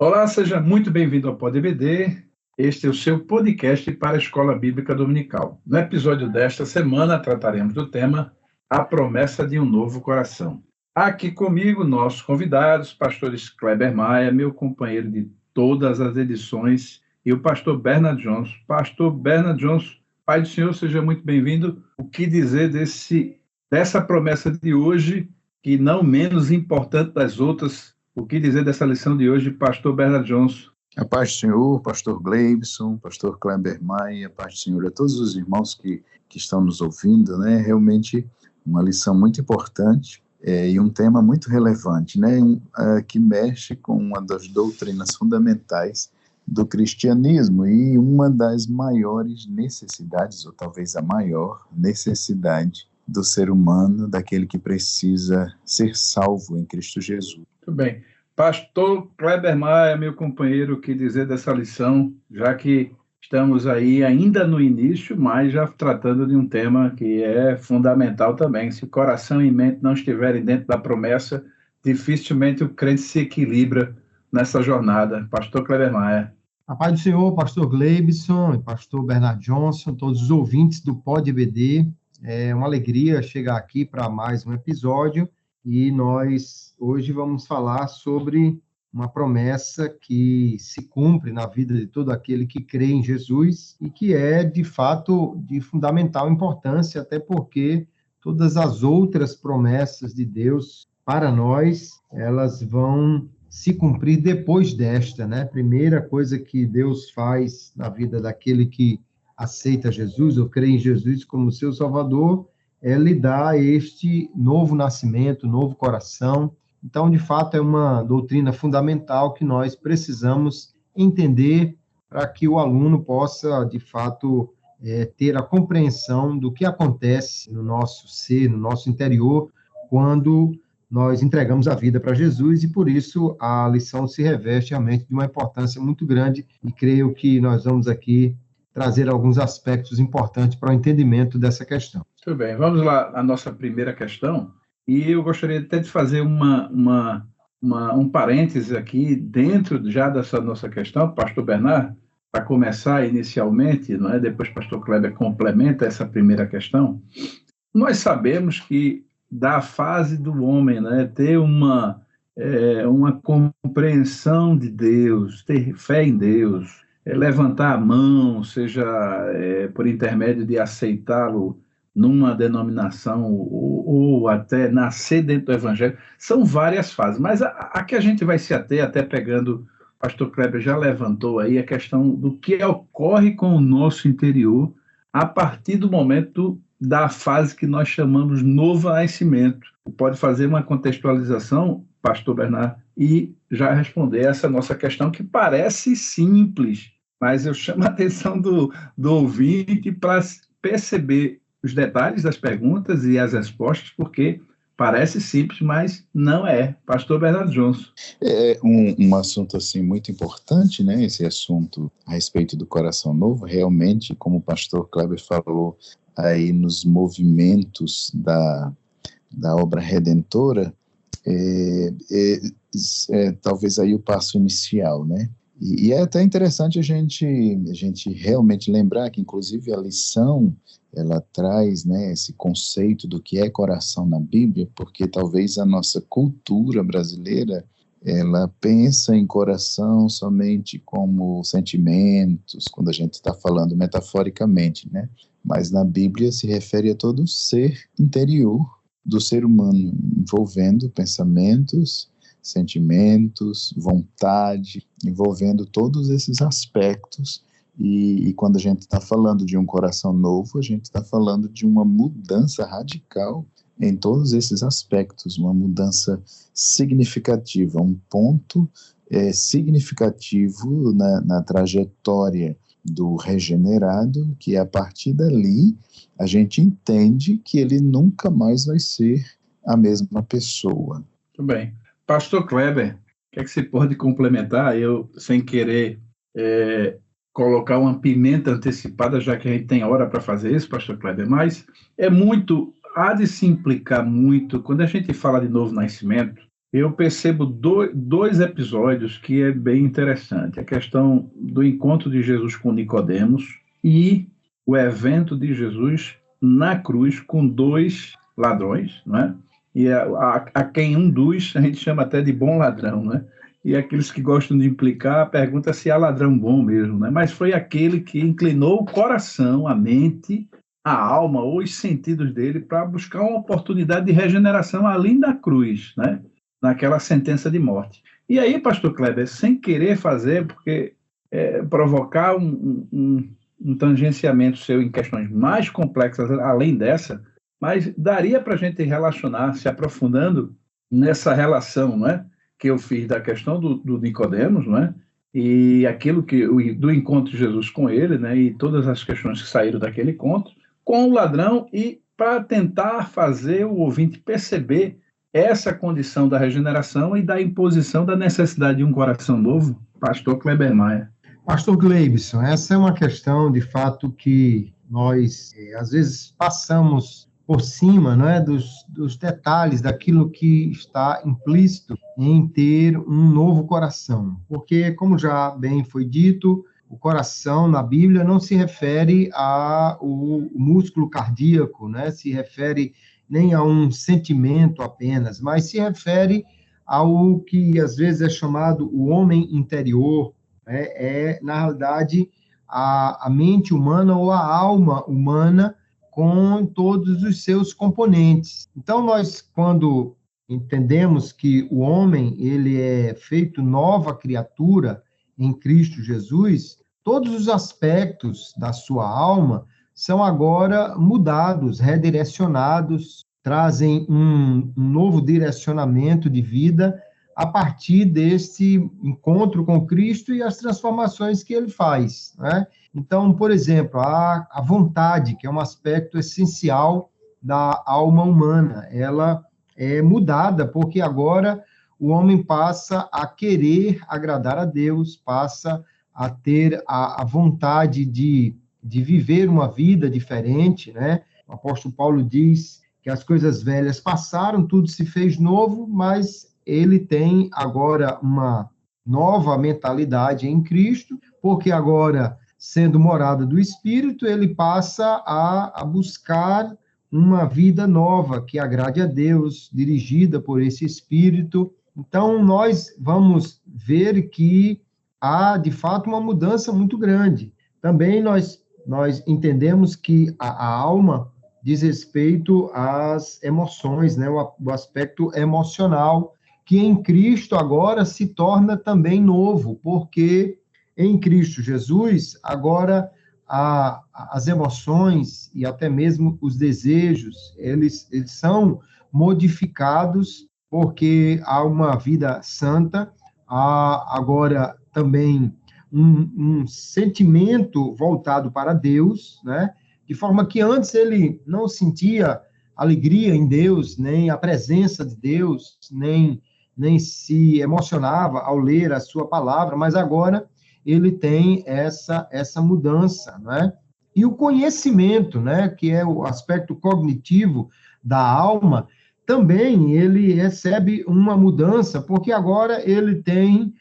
Olá, seja muito bem-vindo ao Pod EBD. Este é o seu podcast para a Escola Bíblica Dominical. No episódio desta semana, trataremos do tema A Promessa de um Novo Coração. Aqui comigo, nossos convidados, pastores Kleber Maia, meu companheiro de todas as edições, e o pastor Bernard Johnson. Pastor Bernard Johnson, Pai do Senhor, seja muito bem-vindo. O que dizer dessa promessa de hoje, que não menos importante das outras? O que dizer dessa lição de hoje, pastor Bernard Johnson? A paz do Senhor, pastor Gleibson, pastor Kleber Maia, a paz do Senhor a todos os irmãos que estão nos ouvindo, né? Realmente uma lição muito importante e um tema muito relevante, né? Que mexe com uma das doutrinas fundamentais do cristianismo e uma das maiores necessidades, ou talvez a maior necessidade do ser humano, daquele que precisa ser salvo em Cristo Jesus. Muito bem. Pastor Kleber Maia, meu companheiro, o que dizer dessa lição, já que estamos aí ainda no início, mas já tratando de um tema que é fundamental também. Se o coração e mente não estiverem dentro da promessa, dificilmente o crente se equilibra nessa jornada. Pastor Kleber Maia. A paz do Senhor, pastor Gleibson e pastor Bernard Johnson, todos os ouvintes do Pod EBD. É uma alegria chegar aqui para mais um episódio e nós hoje vamos falar sobre uma promessa que se cumpre na vida de todo aquele que crê em Jesus e que é, de fato, de fundamental importância, até porque todas as outras promessas de Deus para nós, elas vão se cumprir depois desta, né? Primeira coisa que Deus faz na vida daquele que aceita Jesus ou crê em Jesus como seu Salvador é lhe dar este novo nascimento, novo coração. Então, de fato, é uma doutrina fundamental que nós precisamos entender para que o aluno possa, de fato, ter a compreensão do que acontece no nosso ser, no nosso interior, quando nós entregamos a vida para Jesus, e por isso a lição se reveste realmente de uma importância muito grande, e creio que nós vamos aqui trazer alguns aspectos importantes para o entendimento dessa questão. Muito bem, vamos lá à nossa primeira questão, e eu gostaria até de fazer um parêntese aqui dentro já dessa nossa questão, pastor Bernard, para começar inicialmente, não é? Depois pastor Kleber complementa essa primeira questão. Nós sabemos que da fase do homem, né, ter uma compreensão de Deus, ter fé em Deus, levantar a mão, seja por intermédio de aceitá-lo numa denominação ou até nascer dentro do Evangelho, são várias fases, mas a que a gente vai se ater, até pegando, o pastor Kleber já levantou aí a questão do que ocorre com o nosso interior a partir do momento da fase que nós chamamos novo nascimento. Pode fazer uma contextualização, pastor Bernard, e já responder essa nossa questão, que parece simples, mas eu chamo a atenção do ouvinte para perceber os detalhes das perguntas e as respostas, porque parece simples, mas não é. Pastor Bernard Johnson. É um assunto assim muito importante, né? Esse assunto a respeito do coração novo, realmente, como o pastor Kleber falou, aí nos movimentos da obra redentora, talvez aí o passo inicial, né? E é até interessante a gente realmente lembrar que, inclusive, a lição, ela traz, né, esse conceito do que é coração na Bíblia, porque talvez a nossa cultura brasileira, ela pensa em coração somente como sentimentos, quando a gente está falando metaforicamente, né? Mas na Bíblia se refere a todo o ser interior do ser humano, envolvendo pensamentos, sentimentos, vontade, envolvendo todos esses aspectos. E quando a gente está falando de um coração novo, a gente está falando de uma mudança radical em todos esses aspectos, uma mudança significativa, um ponto significativo na trajetória do regenerado, que a partir dali a gente entende que ele nunca mais vai ser a mesma pessoa. Muito bem. Pastor Kleber, o que é que você pode complementar? Eu, sem querer colocar uma pimenta antecipada, já que a gente tem hora para fazer isso, pastor Kleber, mas há de se implicar muito, quando a gente fala de novo nascimento, eu percebo dois episódios que é bem interessante. A questão do encontro de Jesus com Nicodemos e o evento de Jesus na cruz com dois ladrões, não é? E a quem um dos a gente chama até de bom ladrão, né? E aqueles que gostam de implicar, pergunta se há ladrão bom mesmo, né? Mas foi aquele que inclinou o coração, a mente, a alma, os sentidos dele para buscar uma oportunidade de regeneração além da cruz, né? Naquela sentença de morte. E aí, pastor Kleber, sem querer fazer, porque provocar um tangenciamento seu em questões mais complexas além dessa, mas daria para a gente relacionar, se aprofundando nessa relação, não é? Que eu fiz da questão do Nicodemos, não é? E aquilo do encontro de Jesus com ele, né? E todas as questões que saíram daquele encontro, com o ladrão, e para tentar fazer o ouvinte perceber essa condição da regeneração e da imposição da necessidade de um coração novo. Pastor Kleber Maia. Pastor Gleibson, essa é uma questão, de fato, que nós, às vezes, passamos por cima, não é, dos detalhes daquilo que está implícito em ter um novo coração. Porque, como já bem foi dito, o coração na Bíblia não se refere ao músculo cardíaco, né? Se refere nem a um sentimento apenas, mas se refere ao que às vezes é chamado o homem interior, né? Na realidade, a mente humana ou a alma humana com todos os seus componentes. Então, nós, quando entendemos que o homem ele é feito nova criatura em Cristo Jesus, todos os aspectos da sua alma são agora mudados, redirecionados, trazem um novo direcionamento de vida a partir desse encontro com Cristo e as transformações que ele faz, né? Então, por exemplo, a vontade, que é um aspecto essencial da alma humana, ela é mudada, porque agora o homem passa a querer agradar a Deus, passa a ter a vontade de viver uma vida diferente, né? O apóstolo Paulo diz que as coisas velhas passaram, tudo se fez novo, mas ele tem agora uma nova mentalidade em Cristo, porque agora, sendo morada do Espírito, ele passa a buscar uma vida nova, que agrade a Deus, dirigida por esse Espírito. Então, nós vamos ver que há, de fato, uma mudança muito grande. Também nós entendemos que a alma diz respeito às emoções, né? O aspecto emocional, que em Cristo agora se torna também novo, porque em Cristo Jesus, agora as emoções e até mesmo os desejos, eles são modificados, porque há uma vida santa, há agora também um sentimento voltado para Deus, né? De forma que antes ele não sentia alegria em Deus, nem a presença de Deus, nem se emocionava ao ler a sua palavra, mas agora ele tem essa mudança, né? E o conhecimento, né, que é o aspecto cognitivo da alma, também ele recebe uma mudança, porque agora ele tem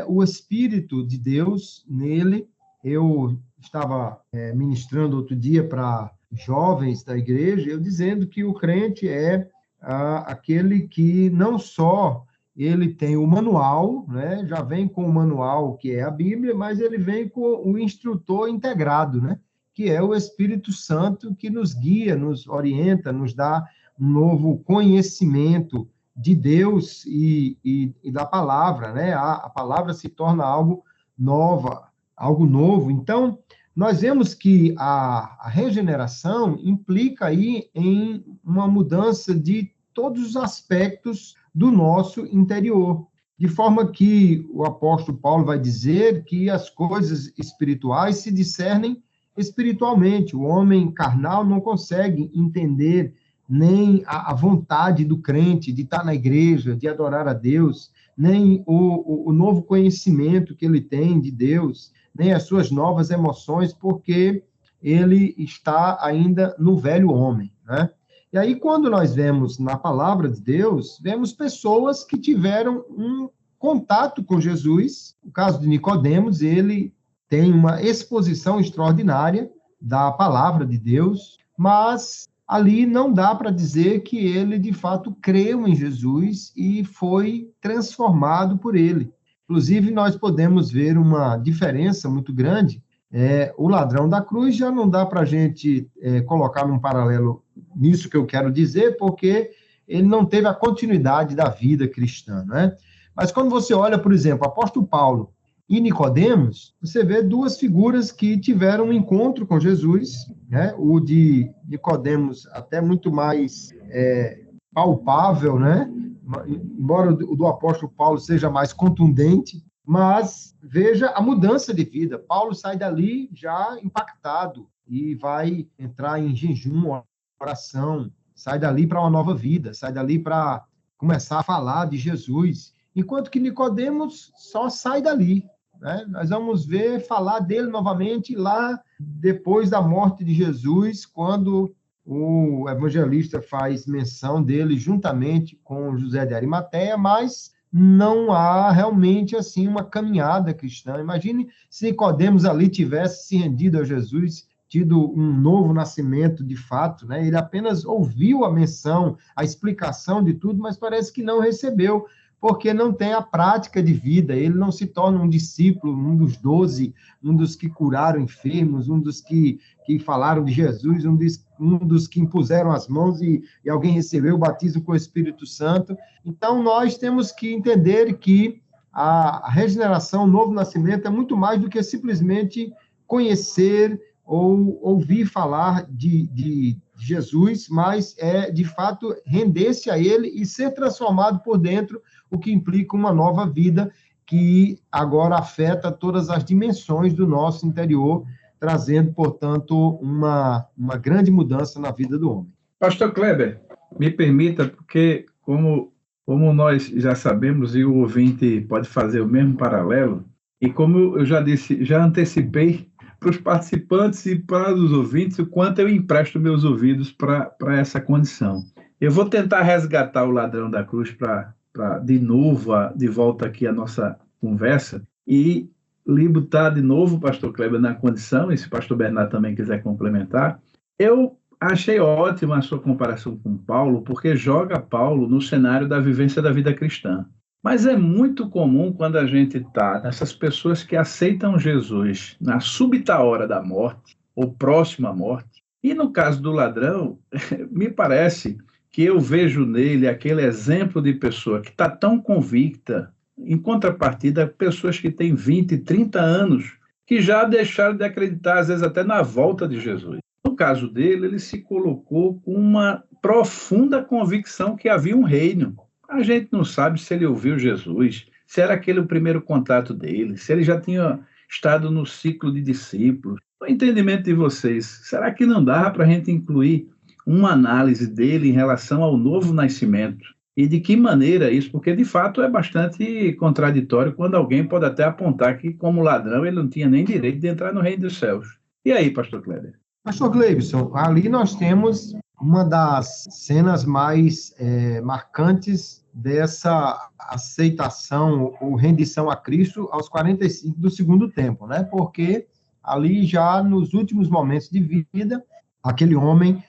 o Espírito de Deus nele. Eu estava ministrando outro dia para jovens da igreja, eu dizendo que o crente é aquele que não só ele tem o manual, né, já vem com o manual, que é a Bíblia, mas ele vem com o instrutor integrado, né, que é o Espírito Santo, que nos guia, nos orienta, nos dá um novo conhecimento de Deus e da palavra, né? A palavra se torna algo novo. Então, nós vemos que a regeneração implica aí em uma mudança de todos os aspectos do nosso interior, de forma que o apóstolo Paulo vai dizer que as coisas espirituais se discernem espiritualmente. O homem carnal não consegue entender nem a vontade do crente de estar na igreja, de adorar a Deus, nem o novo conhecimento que ele tem de Deus, nem as suas novas emoções, porque ele está ainda no velho homem, né? E aí, quando nós vemos na palavra de Deus, vemos pessoas que tiveram um contato com Jesus. O caso de Nicodemos, ele tem uma exposição extraordinária da palavra de Deus, mas ali não dá para dizer que ele, de fato, creu em Jesus e foi transformado por ele. Inclusive, nós podemos ver uma diferença muito grande. O ladrão da cruz já não dá para a gente colocar num paralelo nisso que eu quero dizer, porque ele não teve a continuidade da vida cristã, né? Mas quando você olha, por exemplo, apóstolo Paulo e Nicodemos, você vê duas figuras que tiveram um encontro com Jesus, né? O de Nicodemos até muito mais palpável, né? Embora o do apóstolo Paulo seja mais contundente, mas veja a mudança de vida. Paulo sai dali já impactado e vai entrar em jejum, oração, sai dali para uma nova vida, sai dali para começar a falar de Jesus, enquanto que Nicodemos só sai dali, né? Nós vamos ver falar dele novamente lá depois da morte de Jesus, quando o evangelista faz menção dele juntamente com José de Arimateia, mas não há realmente assim uma caminhada cristã. Imagine se Nicodemos ali tivesse se rendido a Jesus, tido um novo nascimento de fato, né? Ele apenas ouviu a menção, a explicação de tudo, mas parece que não recebeu, porque não tem a prática de vida. Ele não se torna um discípulo, um dos 12, um dos que curaram enfermos, um dos que falaram de Jesus, um dos que impuseram as mãos e alguém recebeu o batismo com o Espírito Santo. Então, nós temos que entender que a regeneração, o novo nascimento, é muito mais do que simplesmente conhecer ou ouvir falar de Jesus, mas de fato, render-se a ele e ser transformado por dentro, o que implica uma nova vida que agora afeta todas as dimensões do nosso interior, trazendo, portanto, uma grande mudança na vida do homem. Pastor Kleber, me permita, porque como nós já sabemos, e o ouvinte pode fazer o mesmo paralelo, e como eu já disse, já antecipei para os participantes e para os ouvintes o quanto eu empresto meus ouvidos para essa condição. Eu vou tentar resgatar o ladrão da cruz para de novo, de volta aqui a nossa conversa, e lhe botar de novo, pastor Kleber, na condição, e se o pastor Bernardo também quiser complementar. Eu achei ótima a sua comparação com Paulo, porque joga Paulo no cenário da vivência da vida cristã. Mas é muito comum quando a gente está nessas pessoas que aceitam Jesus na súbita hora da morte, ou próxima à morte. E no caso do ladrão, me parece que eu vejo nele aquele exemplo de pessoa que está tão convicta, em contrapartida, pessoas que têm 20, 30 anos, que já deixaram de acreditar, às vezes até na volta de Jesus. No caso dele, ele se colocou com uma profunda convicção que havia um reino. A gente não sabe se ele ouviu Jesus, se era aquele o primeiro contato dele, se ele já tinha estado no ciclo de discípulos. No entendimento de vocês, será que não dá para a gente incluir uma análise dele em relação ao novo nascimento? E de que maneira isso? Porque, de fato, é bastante contraditório quando alguém pode até apontar que, como ladrão, ele não tinha nem direito de entrar no reino dos céus. E aí, pastor Kleber? Pastor Gleibson, ali nós temos uma das cenas mais marcantes dessa aceitação ou rendição a Cristo aos 45 do segundo tempo, né? Porque ali já nos últimos momentos de vida, aquele homem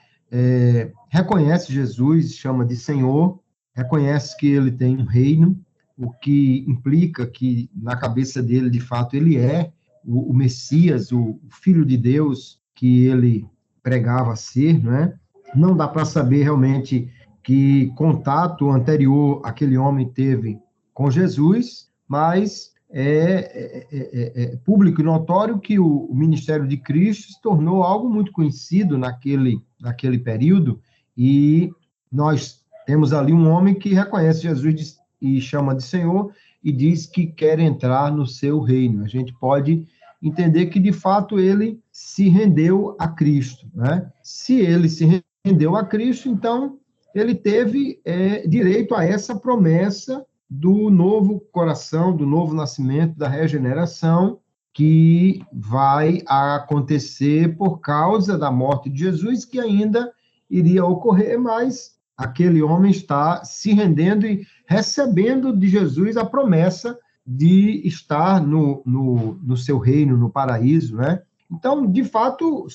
reconhece Jesus, chama de Senhor, reconhece que ele tem um reino, o que implica que na cabeça dele, de fato, ele é o Messias, o Filho de Deus que ele pregava ser, né? Não dá para saber realmente que contato anterior aquele homem teve com Jesus, mas é público e notório que o ministério de Cristo se tornou algo muito conhecido naquele período, e nós temos ali um homem que reconhece Jesus e chama de Senhor e diz que quer entrar no seu reino. A gente pode entender que, de fato, ele se rendeu a Cristo, né? Se ele se rendeu a Cristo, então ele teve direito a essa promessa do novo coração, do novo nascimento, da regeneração, que vai acontecer por causa da morte de Jesus, que ainda iria ocorrer, mas aquele homem está se rendendo e recebendo de Jesus a promessa de estar no seu reino, no paraíso, né? Então, de fato,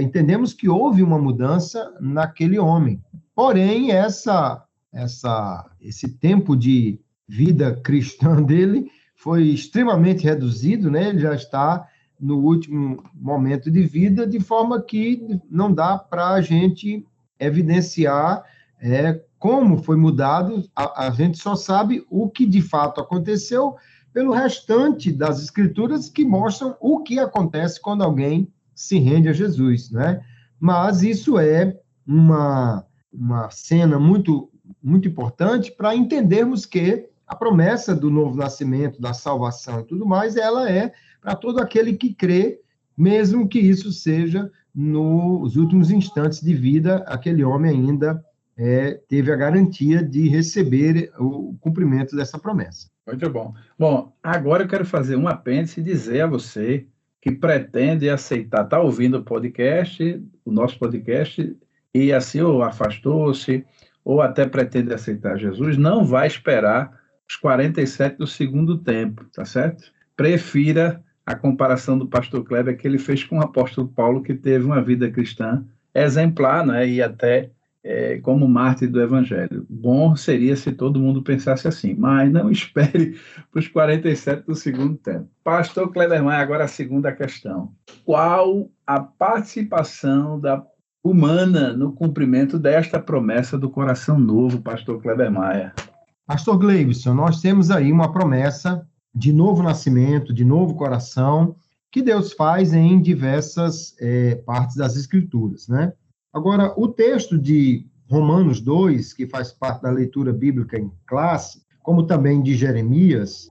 entendemos que houve uma mudança naquele homem. Porém, esse tempo de vida cristã dele foi extremamente reduzido, né? Ele já está no último momento de vida, de forma que não dá para a gente evidenciar como foi mudado. A gente só sabe o que de fato aconteceu pelo restante das escrituras que mostram o que acontece quando alguém se rende a Jesus, né? Mas isso é uma cena muito, muito importante para entendermos que a promessa do novo nascimento, da salvação e tudo mais, ela é para todo aquele que crê, mesmo que isso seja nos últimos instantes de vida, aquele homem ainda teve a garantia de receber o cumprimento dessa promessa. Muito bom. Bom, agora eu quero fazer um apêndice e dizer a você que pretende aceitar, está ouvindo o nosso podcast, e assim ou afastou-se, ou até pretende aceitar Jesus, não vai esperar os 47 do segundo tempo, tá certo? Prefira a comparação do pastor Kleber que ele fez com o apóstolo Paulo, que teve uma vida cristã exemplar, né, e até como mártir do evangelho. Bom seria se todo mundo pensasse assim, mas não espere para os 47 do segundo tempo. Pastor Kleber Maia, agora a segunda questão. Qual a participação humana no cumprimento desta promessa do coração novo, pastor Kleber Maia? Pastor Gleibson, nós temos aí uma promessa de novo nascimento, de novo coração, que Deus faz em diversas partes das Escrituras, né? Agora, o texto de Romanos 2, que faz parte da leitura bíblica em classe, como também de Jeremias,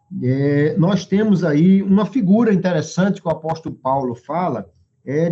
nós temos aí uma figura interessante que o apóstolo Paulo fala,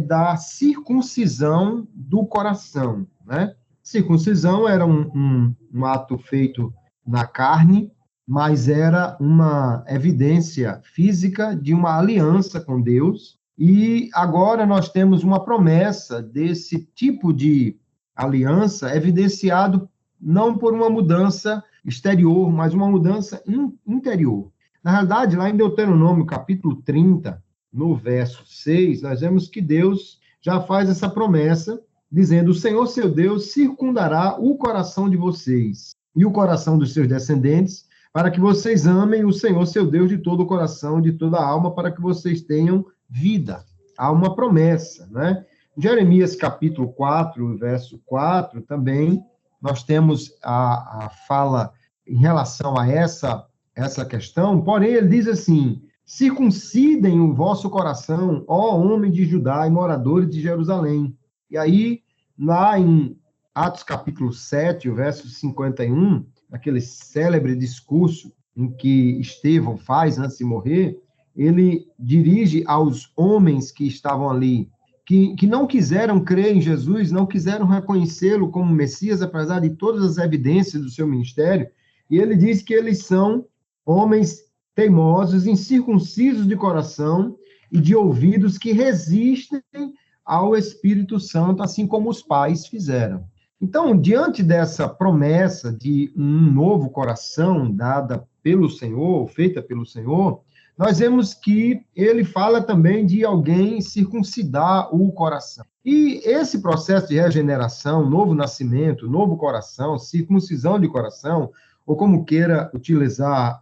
da circuncisão do coração, né? Circuncisão era um ato feito na carne, mas era uma evidência física de uma aliança com Deus. E agora nós temos uma promessa desse tipo de aliança evidenciado não por uma mudança exterior, mas uma mudança interior. Na realidade, lá em Deuteronômio, capítulo 30, no verso 6, nós vemos que Deus já faz essa promessa, dizendo: o Senhor, seu Deus, circundará o coração de vocês e o coração dos seus descendentes, para que vocês amem o Senhor, seu Deus, de todo o coração, de toda a alma, para que vocês tenham vida. Há uma promessa, né? Jeremias capítulo 4, verso 4, também nós temos a fala em relação a essa questão, porém ele diz assim: circuncidem o vosso coração, ó homem de Judá e moradores de Jerusalém. E aí, lá em Atos capítulo 7, o verso 51, aquele célebre discurso em que Estevão faz antes de morrer, ele dirige aos homens que estavam ali, que não quiseram crer em Jesus, não quiseram reconhecê-lo como Messias, apesar de todas as evidências do seu ministério, e ele diz que eles são homens teimosos, incircuncisos de coração e de ouvidos, que resistem ao Espírito Santo, assim como os pais fizeram. Então, diante dessa promessa de um novo coração dada pelo Senhor, feita pelo Senhor, nós vemos que ele fala também de alguém circuncidar o coração. E esse processo de regeneração, novo nascimento, novo coração, circuncisão de coração, ou como queira utilizar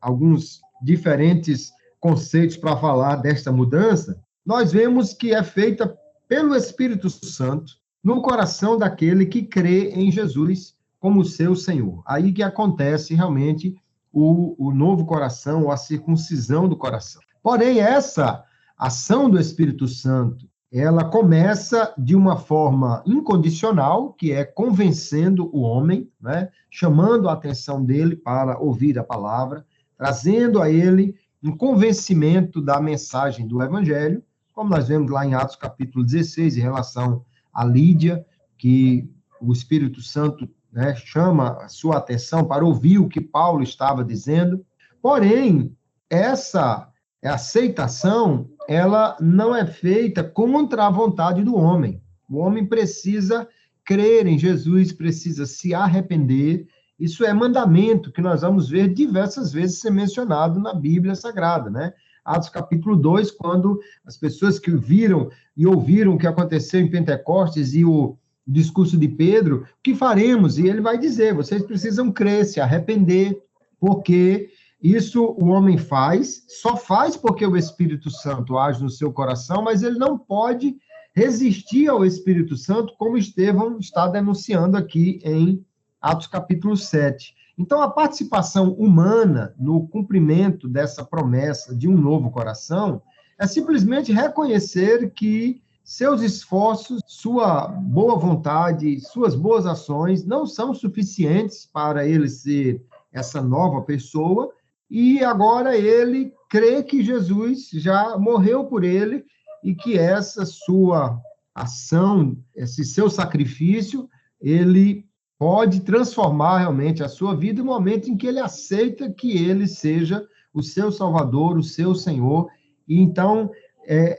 alguns diferentes conceitos para falar desta mudança, nós vemos que é feita pelo Espírito Santo no coração daquele que crê em Jesus como seu Senhor. Aí que acontece realmente o novo coração, ou a circuncisão do coração. Porém, essa ação do Espírito Santo, ela começa de uma forma incondicional, que é convencendo o homem, né? Chamando a atenção dele para ouvir a palavra, trazendo a ele um convencimento da mensagem do Evangelho, como nós vemos lá em Atos capítulo 16, em relação a Lídia, que o Espírito Santo, né, chama a sua atenção para ouvir o que Paulo estava dizendo. Porém, essa aceitação, ela não é feita contra a vontade do homem. O homem precisa crer em Jesus, precisa se arrepender. Isso é mandamento que nós vamos ver diversas vezes ser mencionado na Bíblia Sagrada, né? Atos capítulo 2, quando as pessoas que viram e ouviram o que aconteceu em Pentecostes e o discurso de Pedro, o que faremos? E ele vai dizer, vocês precisam crer, se arrepender, porque isso o homem faz, só faz porque o Espírito Santo age no seu coração, mas ele não pode resistir ao Espírito Santo, como Estevão está denunciando aqui em Atos capítulo 7. Então, a participação humana no cumprimento dessa promessa de um novo coração é simplesmente reconhecer que seus esforços, sua boa vontade, suas boas ações não são suficientes para ele ser essa nova pessoa, e agora ele crê que Jesus já morreu por ele e que essa sua ação, esse seu sacrifício, ele pode transformar realmente a sua vida no momento em que ele aceita que ele seja o seu Salvador, o seu Senhor. E então,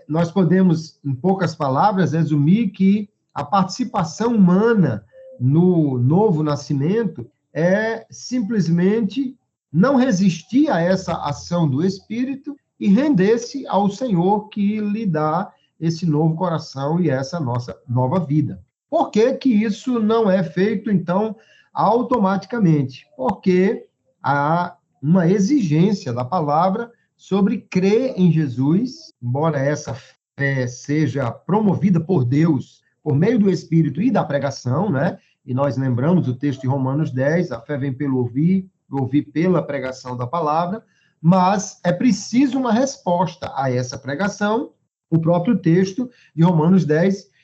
nós podemos, em poucas palavras, resumir que a participação humana no novo nascimento é simplesmente não resistir a essa ação do Espírito e render-se ao Senhor que lhe dá esse novo coração e essa nossa nova vida. Por que que isso não é feito, então, automaticamente? Porque há uma exigência da palavra sobre crer em Jesus, embora essa fé seja promovida por Deus por meio do Espírito e da pregação, né? E nós lembramos o texto de Romanos 10, a fé vem pelo ouvir pela pregação da palavra, mas é preciso uma resposta a essa pregação. O próprio texto de Romanos 10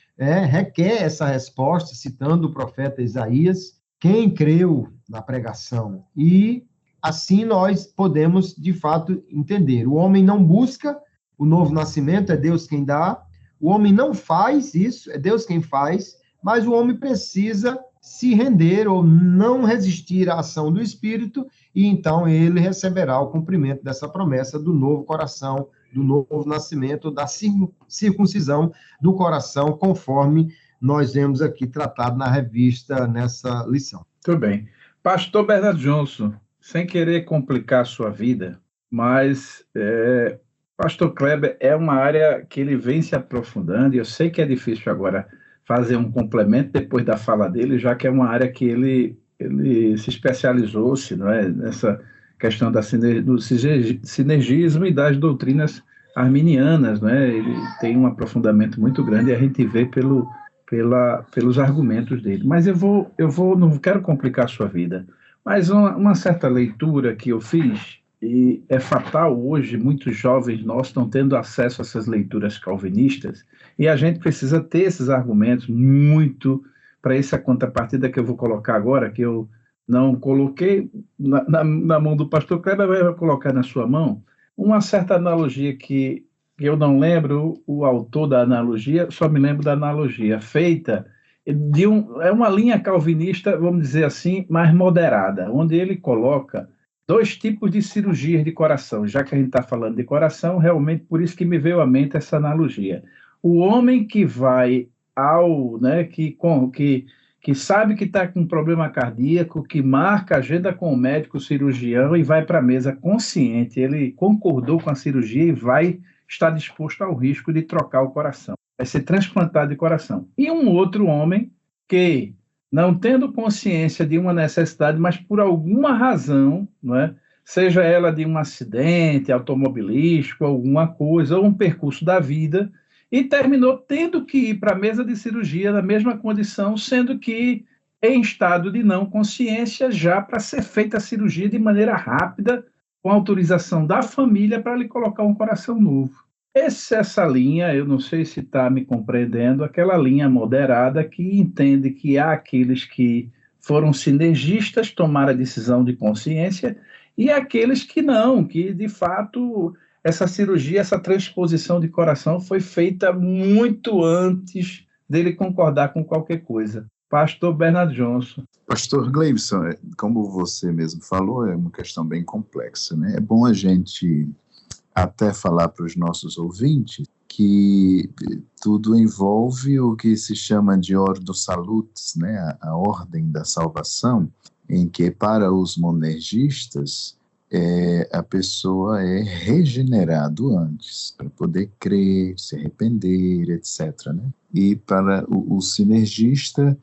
requer essa resposta, citando o profeta Isaías, quem creu na pregação. E assim nós podemos, de fato, entender. O homem não busca o novo nascimento, é Deus quem dá. O homem não faz isso, é Deus quem faz, mas o homem precisa se render ou não resistir à ação do Espírito, e então ele receberá o cumprimento dessa promessa do novo coração, do novo nascimento, da circuncisão do coração, conforme nós vemos aqui tratado na revista, nessa lição. Muito bem. Pastor Bernard Johnson, sem querer complicar a sua vida, mas Pastor Kleber é uma área que ele vem se aprofundando, e eu sei que é difícil agora fazer um complemento depois da fala dele, já que é uma área que ele se especializou-se, não é, nessa questão do sinergismo e das doutrinas arminianas, não é? Ele tem um aprofundamento muito grande e a gente vê pelos argumentos dele. Mas não quero complicar a sua vida, mas uma certa leitura que eu fiz, e é fatal hoje, muitos jovens nossos estão tendo acesso a essas leituras calvinistas, e a gente precisa ter esses argumentos muito para essa contrapartida que eu vou colocar agora, que eu não coloquei na mão do pastor Kleber, mas vai colocar na sua mão, uma certa analogia que eu não lembro o autor da analogia, só me lembro da analogia feita é uma linha calvinista, vamos dizer assim, mais moderada, onde ele coloca 2 tipos de cirurgias de coração. Já que a gente está falando de coração, realmente por isso que me veio à mente essa analogia. O homem que vai que sabe que está com um problema cardíaco, que marca agenda com o médico, o cirurgião, e vai para a mesa consciente, ele concordou com a cirurgia e vai estar disposto ao risco de trocar o coração. Vai ser transplantado de coração. E um outro homem que, não tendo consciência de uma necessidade, mas por alguma razão, não é? Seja ela de um acidente automobilístico, alguma coisa, ou um percurso da vida, e terminou tendo que ir para a mesa de cirurgia na mesma condição, sendo que em estado de não consciência, já para ser feita a cirurgia de maneira rápida, com autorização da família, para lhe colocar um coração novo. Essa linha, eu não sei se está me compreendendo, aquela linha moderada que entende que há aqueles que foram sinergistas, tomaram a decisão de consciência, e aqueles que não, que de fato essa cirurgia, essa transposição de coração foi feita muito antes dele concordar com qualquer coisa. Pastor Bernard Johnson. Pastor Gleibson, como você mesmo falou, é uma questão bem complexa, né? É bom a gente até falar para os nossos ouvintes que tudo envolve o que se chama de Ordo Salutis, né, a ordem da salvação, em que para os monergistas a pessoa é regenerado antes, para poder crer, se arrepender, etc., né? E para o sinergista,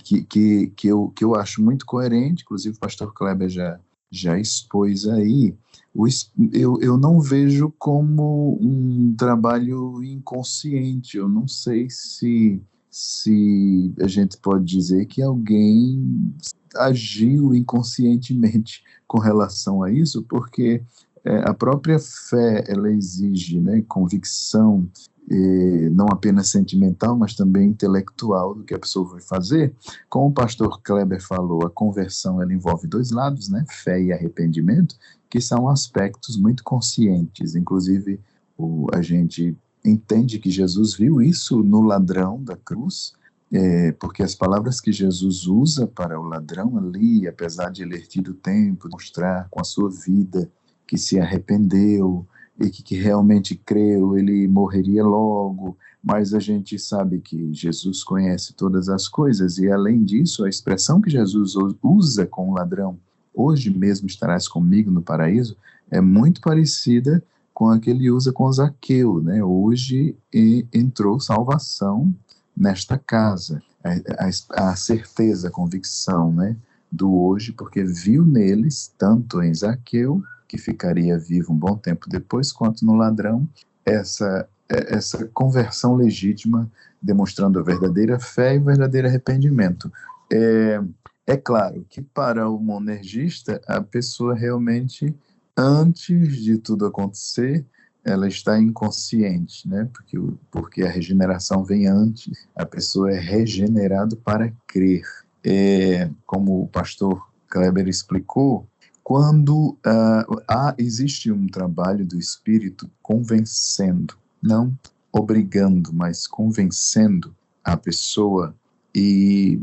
que eu acho muito coerente, inclusive o pastor Kleber já expôs aí, eu não vejo como um trabalho inconsciente. Eu não sei se a gente pode dizer que alguém agiu inconscientemente com relação a isso, porque a própria fé, ela exige, né, convicção, não apenas sentimental, mas também intelectual do que a pessoa vai fazer. Como o pastor Kleber falou, a conversão ela envolve dois lados, né, fé e arrependimento, que são aspectos muito conscientes. Inclusive, a gente entende que Jesus viu isso no ladrão da cruz, porque as palavras que Jesus usa para o ladrão ali, apesar de ele ter tido tempo de mostrar com a sua vida que se arrependeu e que realmente creu, ele morreria logo, mas a gente sabe que Jesus conhece todas as coisas, e além disso, a expressão que Jesus usa com o ladrão, hoje mesmo estarás comigo no paraíso, é muito parecida com a que ele usa com Zaqueu, né? Hoje entrou salvação nesta casa, a certeza, a convicção, né, do hoje, porque viu neles, tanto em Zaqueu, que ficaria vivo um bom tempo depois, quanto no ladrão, essa conversão legítima, demonstrando a verdadeira fé e o verdadeiro arrependimento. É claro que para o monergista, a pessoa realmente, antes de tudo acontecer, ela está inconsciente, né? Porque a regeneração vem antes, a pessoa é regenerada para crer. Como o pastor Kleber explicou, quando existe um trabalho do Espírito convencendo, não obrigando, mas convencendo a pessoa, e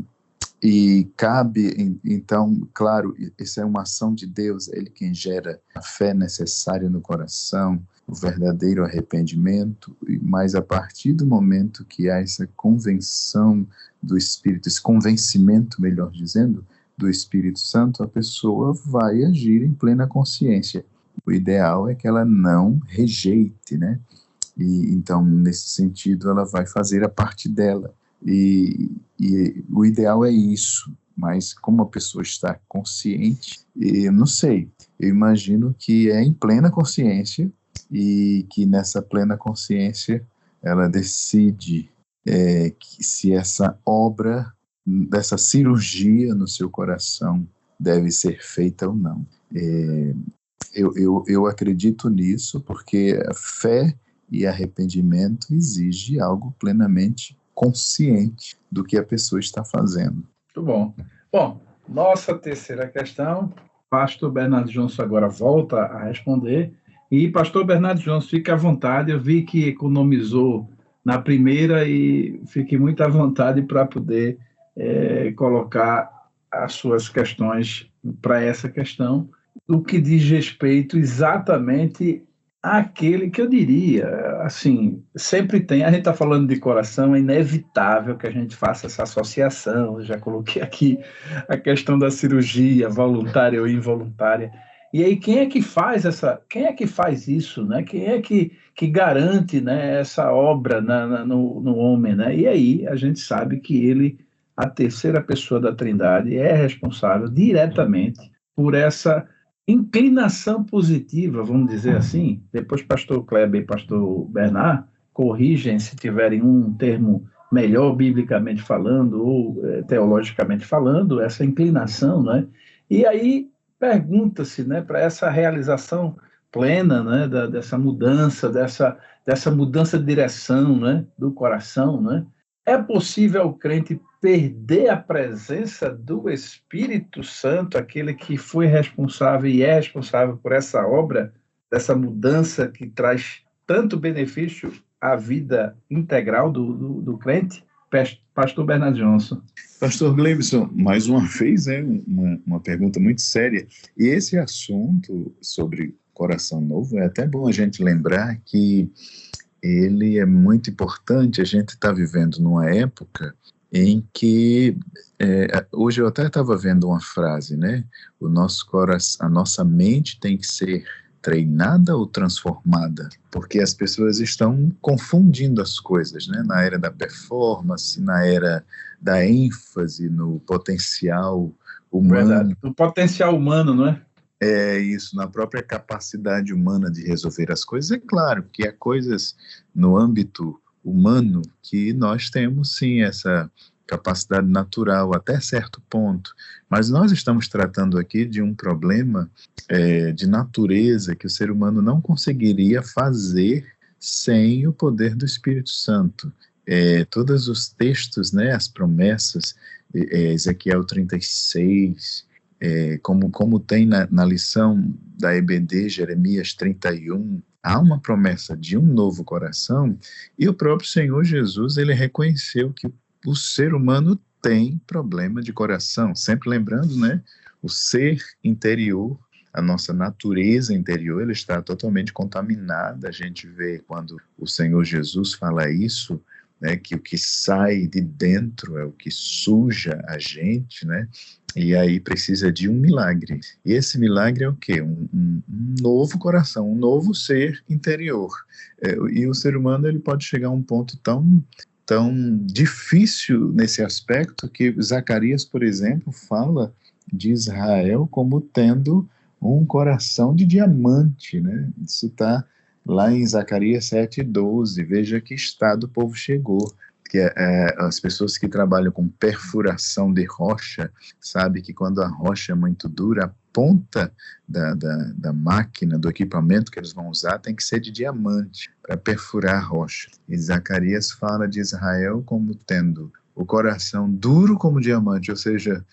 cabe, então, claro, isso é uma ação de Deus, é Ele quem gera a fé necessária no coração, o verdadeiro arrependimento, mas a partir do momento que há essa convenção do Espírito, esse convencimento, melhor dizendo, do Espírito Santo, a pessoa vai agir em plena consciência. O ideal é que ela não rejeite, né? E então, nesse sentido, ela vai fazer a parte dela. E o ideal é isso, mas como a pessoa está consciente, eu não sei, eu imagino que é em plena consciência, e que nessa plena consciência ela decide que se essa obra, dessa cirurgia no seu coração deve ser feita ou não. Eu acredito nisso, porque a fé e arrependimento exige algo plenamente consciente do que a pessoa está fazendo. Muito bom. Bom, nossa terceira questão, pastor Bernardo Johnson agora volta a responder. E pastor Bernardo Johnson, fique à vontade, eu vi que economizou na primeira e fique muito à vontade para poder colocar as suas questões para essa questão, do que diz respeito exatamente àquele que eu diria, assim, sempre tem, a gente está falando de coração, é inevitável que a gente faça essa associação, eu já coloquei aqui a questão da cirurgia voluntária ou involuntária. E aí, quem é que faz isso, né? Quem é que garante, né, essa obra no homem, né? E aí a gente sabe que ele, a terceira pessoa da Trindade, é responsável diretamente por essa inclinação positiva, vamos dizer assim. Depois pastor Kleber e pastor Bernard corrigem se tiverem um termo melhor biblicamente falando ou teologicamente falando, essa inclinação, né? E aí pergunta-se, né, para essa realização plena, né, dessa mudança, dessa mudança de direção, né, do coração, né? É possível o crente perder a presença do Espírito Santo, aquele que foi responsável e é responsável por essa obra, dessa mudança que traz tanto benefício à vida integral do crente? Pastor Bernardo Johnson. Pastor Gleibson, mais uma vez, uma pergunta muito séria. E esse assunto sobre coração novo, é até bom a gente lembrar que ele é muito importante. A gente está vivendo numa época em que, hoje eu até estava vendo uma frase, né? O nosso coração, a nossa mente tem que ser treinada ou transformada, porque as pessoas estão confundindo as coisas, né? Na era da performance, na era da ênfase no potencial humano. Verdade. O potencial humano, não é? É isso, na própria capacidade humana de resolver as coisas. É claro que há coisas no âmbito humano que nós temos, sim, essa capacidade natural até certo ponto, mas nós estamos tratando aqui de um problema de natureza que o ser humano não conseguiria fazer sem o poder do Espírito Santo. Todos os textos, né, as promessas, Ezequiel 36, como tem na lição da EBD, Jeremias 31, há uma promessa de um novo coração, e o próprio Senhor Jesus, ele reconheceu que o ser humano tem problema de coração, sempre lembrando, né, o ser interior, a nossa natureza interior, ela está totalmente contaminada. A gente vê quando o Senhor Jesus fala isso, né, que o que sai de dentro é o que suja a gente, né? E aí precisa de um milagre. E esse milagre é o quê? Um novo coração, um novo ser interior. E o ser humano, ele pode chegar a um ponto tão difícil nesse aspecto que Zacarias, por exemplo, fala de Israel como tendo um coração de diamante, né? Isso está lá em Zacarias 7:12. Veja que estado o povo chegou. Que as pessoas que trabalham com perfuração de rocha, sabe que quando a rocha é muito dura, a ponta da máquina, do equipamento que eles vão usar, tem que ser de diamante para perfurar a rocha. E Zacarias fala de Israel como tendo o coração duro como diamante, ou seja,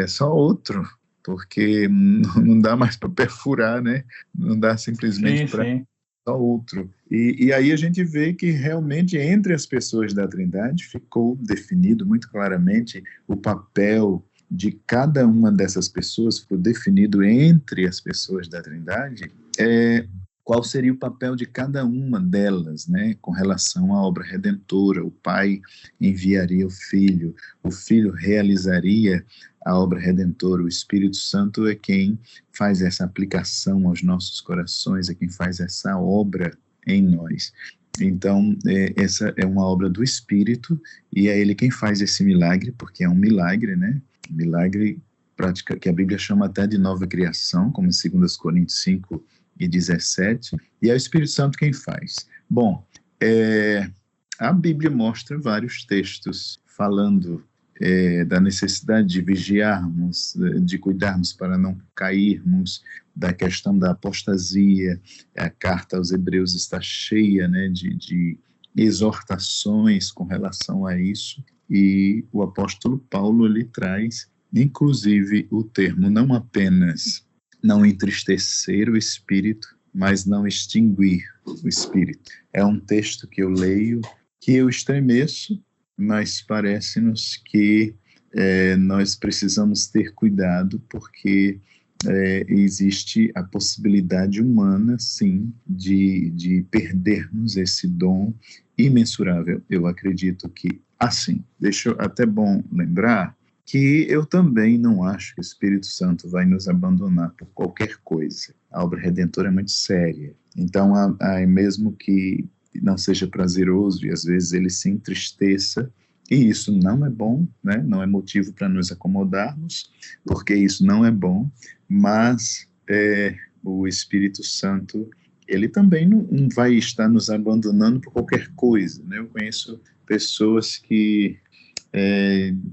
só outro, porque não dá mais para perfurar, né? Não dá simplesmente para só outro. E aí a gente vê que realmente entre as pessoas da Trindade ficou definido muito claramente o papel de cada uma dessas pessoas, ficou definido entre as pessoas da Trindade, qual seria o papel de cada uma delas, né, com relação à obra redentora. O Pai enviaria o Filho realizaria a obra redentora, o Espírito Santo é quem faz essa aplicação aos nossos corações, é quem faz essa obra em nós. Então, essa é uma obra do Espírito, e é Ele quem faz esse milagre, porque é um milagre, né? Milagre prática, que a Bíblia chama até de nova criação, como em 2 Coríntios 5:17, e é o Espírito Santo quem faz. Bom, a Bíblia mostra vários textos falando da necessidade de vigiarmos, de cuidarmos para não cairmos, da questão da apostasia. A carta aos Hebreus está cheia, né, de exortações com relação a isso, e o apóstolo Paulo ele traz, inclusive, o termo não apenas não entristecer o espírito, mas não extinguir o espírito. É um texto que eu leio, que eu estremeço, mas parece-nos que nós precisamos ter cuidado, porque existe a possibilidade humana, sim, de perdermos esse dom imensurável. Eu acredito que, assim, deixa eu até bom lembrar que eu também não acho que o Espírito Santo vai nos abandonar por qualquer coisa. A obra redentora é muito séria. Então, mesmo que não seja prazeroso e às vezes ele se entristeça, e isso não é bom, né? Não é motivo para nos acomodarmos, porque isso não é bom, mas o Espírito Santo, ele também não vai estar nos abandonando por qualquer coisa, né? Eu conheço pessoas que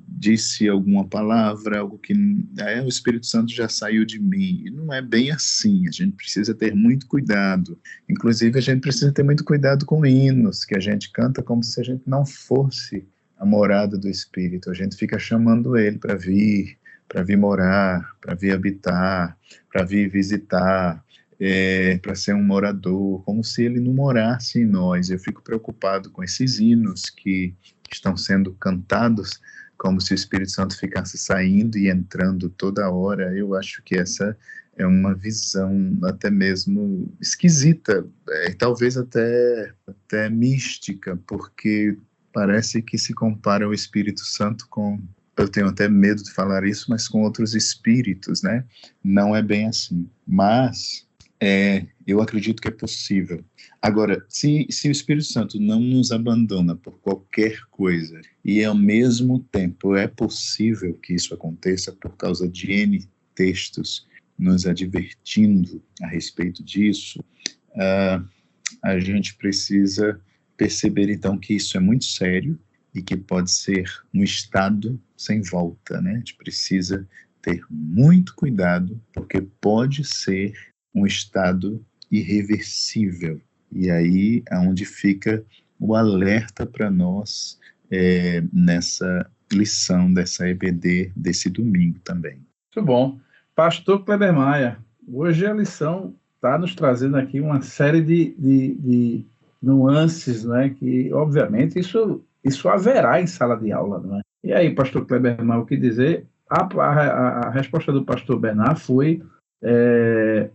disse alguma palavra, algo que o Espírito Santo já saiu de mim. E não é bem assim. A gente precisa ter muito cuidado. Inclusive, a gente precisa ter muito cuidado com hinos que a gente canta como se a gente não fosse a morada do Espírito. A gente fica chamando ele para vir morar, para vir habitar, para vir visitar, para ser um morador, como se ele não morasse em nós. Eu fico preocupado com esses hinos que estão sendo cantados como se o Espírito Santo ficasse saindo e entrando toda hora. Eu acho que essa é uma visão até mesmo esquisita, talvez até mística, porque parece que se compara o Espírito Santo com, eu tenho até medo de falar isso, mas com outros espíritos, né? Não é bem assim, mas eu acredito que é possível. Agora, se o Espírito Santo não nos abandona por qualquer coisa, e ao mesmo tempo é possível que isso aconteça por causa de N textos nos advertindo a respeito disso, a gente precisa perceber então que isso é muito sério e que pode ser um estado sem volta, né? A gente precisa ter muito cuidado, porque pode ser um estado irreversível. E aí é onde fica o alerta para nós nessa lição dessa EBD desse domingo também. Muito bom. Pastor Kleber Maia, hoje a lição está nos trazendo aqui uma série de nuances, né, que obviamente isso haverá em sala de aula, não é? E aí, pastor Kleber Maia, o que dizer? A resposta do pastor Bernard foi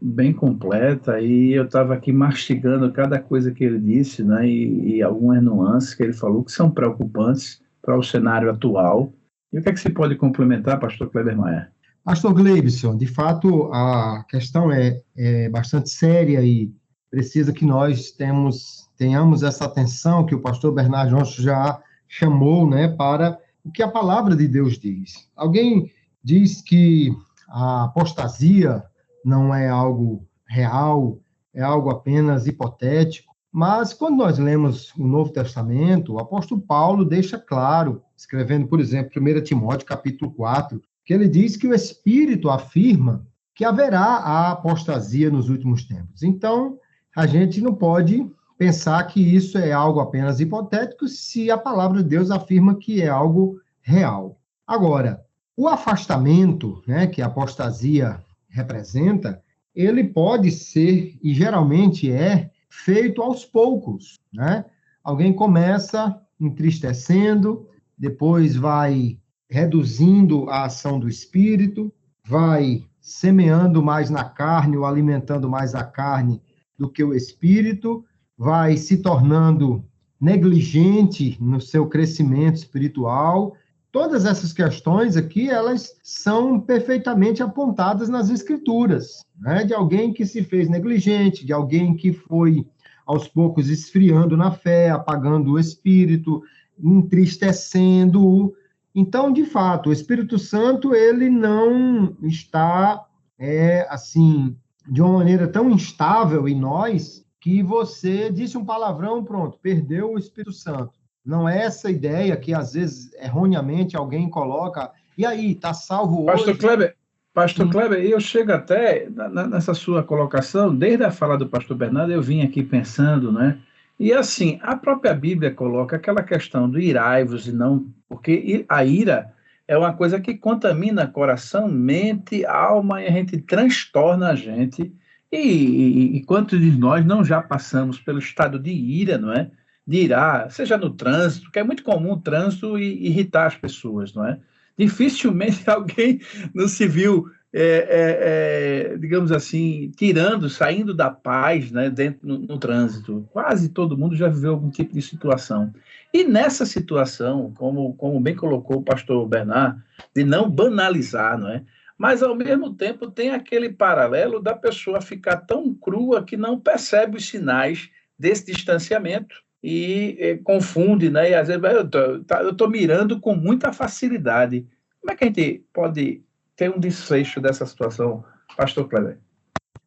bem completa, e eu estava aqui mastigando cada coisa que ele disse, né, e algumas nuances que ele falou que são preocupantes para o cenário atual. E o que é que se pode complementar, pastor Kleber Maia? Pastor Gleibson, de fato, a questão é bastante séria e precisa que nós tenhamos essa atenção que o pastor Bernard Johnson já chamou, né, para o que a palavra de Deus diz. Alguém diz que a apostasia não é algo real, é algo apenas hipotético, mas quando nós lemos o Novo Testamento, o apóstolo Paulo deixa claro, escrevendo, por exemplo, 1 Timóteo, capítulo 4, que ele diz que o Espírito afirma que haverá a apostasia nos últimos tempos. Então, a gente não pode pensar que isso é algo apenas hipotético se a palavra de Deus afirma que é algo real. Agora, o afastamento, né, que a apostasia representa, ele pode ser, e geralmente é, feito aos poucos, né? Alguém começa entristecendo, depois vai reduzindo a ação do espírito, vai semeando mais na carne ou alimentando mais a carne do que o espírito, vai se tornando negligente no seu crescimento espiritual. Todas essas questões aqui, elas são perfeitamente apontadas nas Escrituras, né? De alguém que se fez negligente, de alguém que foi, aos poucos, esfriando na fé, apagando o espírito, entristecendo-o. Então, de fato, o Espírito Santo, ele não está, assim, de uma maneira tão instável em nós, que você disse um palavrão, pronto, perdeu o Espírito Santo. Não é essa ideia que, às vezes, erroneamente, alguém coloca, e aí, está salvo hoje? Pastor Kleber, eu chego até, nessa sua colocação, desde a fala do pastor Bernardo, eu vim aqui pensando, né? E assim, a própria Bíblia coloca aquela questão do irai-vos e não... Porque a ira é uma coisa que contamina coração, mente, alma, e a gente transtorna a gente. E quantos de nós não já passamos pelo estado de ira, não é? De irar, seja no trânsito, que é muito comum o trânsito irritar as pessoas, não é? Dificilmente alguém não se viu, digamos assim, saindo da paz, né, dentro no trânsito. Quase todo mundo já viveu algum tipo de situação. E nessa situação, como bem colocou o pastor Bernard, de não banalizar, não é? Mas, ao mesmo tempo, tem aquele paralelo da pessoa ficar tão crua que não percebe os sinais desse distanciamento e confunde, né? E às vezes eu estou mirando com muita facilidade. Como é que a gente pode ter um desfecho dessa situação, pastor Kleber?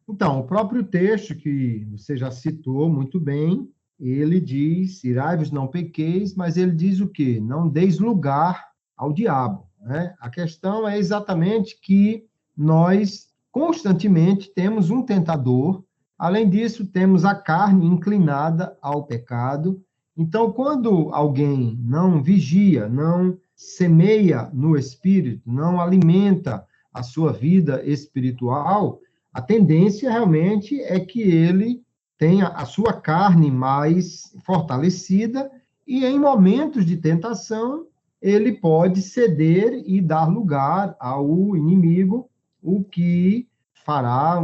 Então, o próprio texto que você já citou muito bem, ele diz, irai-vos, não pequeis, mas ele diz o quê? Não deis lugar ao diabo, né? A questão é exatamente que nós constantemente temos um tentador, além disso, temos a carne inclinada ao pecado. Então, quando alguém não vigia, não semeia no espírito, não alimenta a sua vida espiritual, a tendência realmente é que ele tenha a sua carne mais fortalecida e, em momentos de tentação, ele pode ceder e dar lugar ao inimigo, o que fará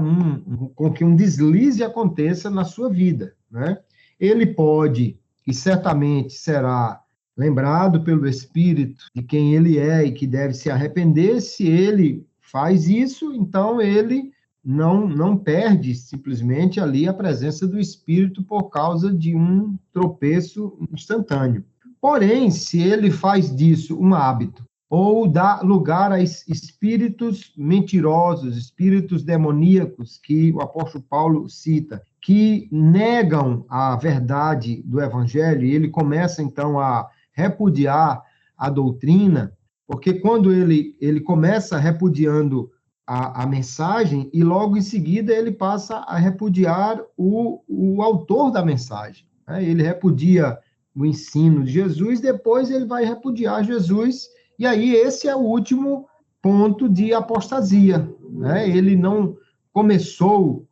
com que um deslize aconteça na sua vida, né? Ele pode, e certamente será lembrado pelo Espírito de quem ele é e que deve se arrepender. Se ele faz isso, então ele não perde simplesmente ali a presença do Espírito por causa de um tropeço instantâneo. Porém, se ele faz disso um hábito, ou dá lugar a espíritos mentirosos, espíritos demoníacos, que o apóstolo Paulo cita, que negam a verdade do Evangelho, e ele começa, então, a repudiar a doutrina, porque quando ele começa repudiando a mensagem, e logo em seguida ele passa a repudiar o autor da mensagem, né? Ele repudia o ensino de Jesus, depois ele vai repudiar Jesus, e aí esse é o último ponto de apostasia, né? Ele não começou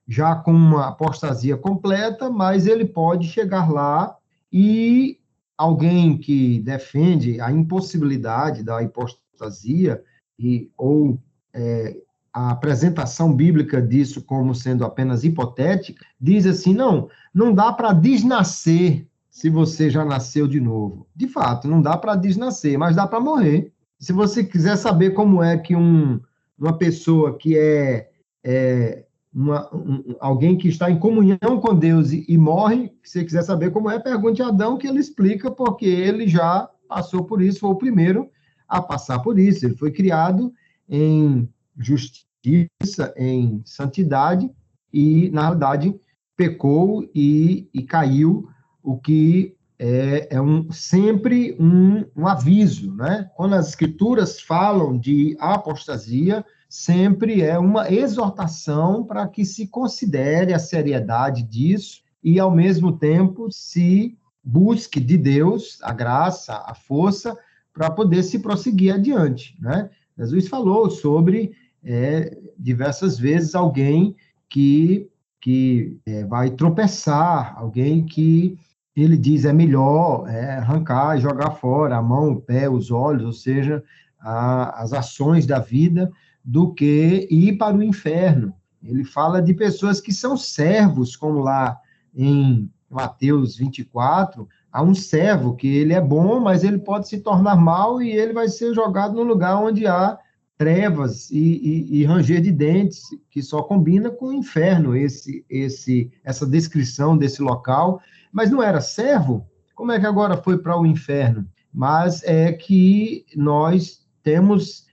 já com uma apostasia completa, mas ele pode chegar lá, e alguém que defende a impossibilidade da apostasia ou a apresentação bíblica disso como sendo apenas hipotética, diz assim, não dá para desnascer se você já nasceu de novo. De fato, não dá para desnascer, mas dá para morrer. Se você quiser saber como é que uma pessoa que alguém que está em comunhão com Deus e morre, se você quiser saber como é, pergunte a Adão, que ele explica, porque ele já passou por isso, foi o primeiro a passar por isso. Ele foi criado em justiça, em santidade, e, na realidade, pecou e caiu, o que sempre um aviso, né? Quando as Escrituras falam de apostasia, sempre é uma exortação para que se considere a seriedade disso e, ao mesmo tempo, se busque de Deus a graça, a força, para poder se prosseguir adiante, né? Jesus falou sobre, diversas vezes, alguém que vai tropeçar, alguém que ele diz é melhor arrancar e jogar fora a mão, o pé, os olhos, ou seja, as ações da vida, do que ir para o inferno. Ele fala de pessoas que são servos, como lá em Mateus 24, há um servo que ele é bom, mas ele pode se tornar mal e ele vai ser jogado no lugar onde há trevas e ranger de dentes, que só combina com o inferno, essa descrição desse local. Mas não era servo? Como é que agora foi para o inferno? Mas é que nós temos,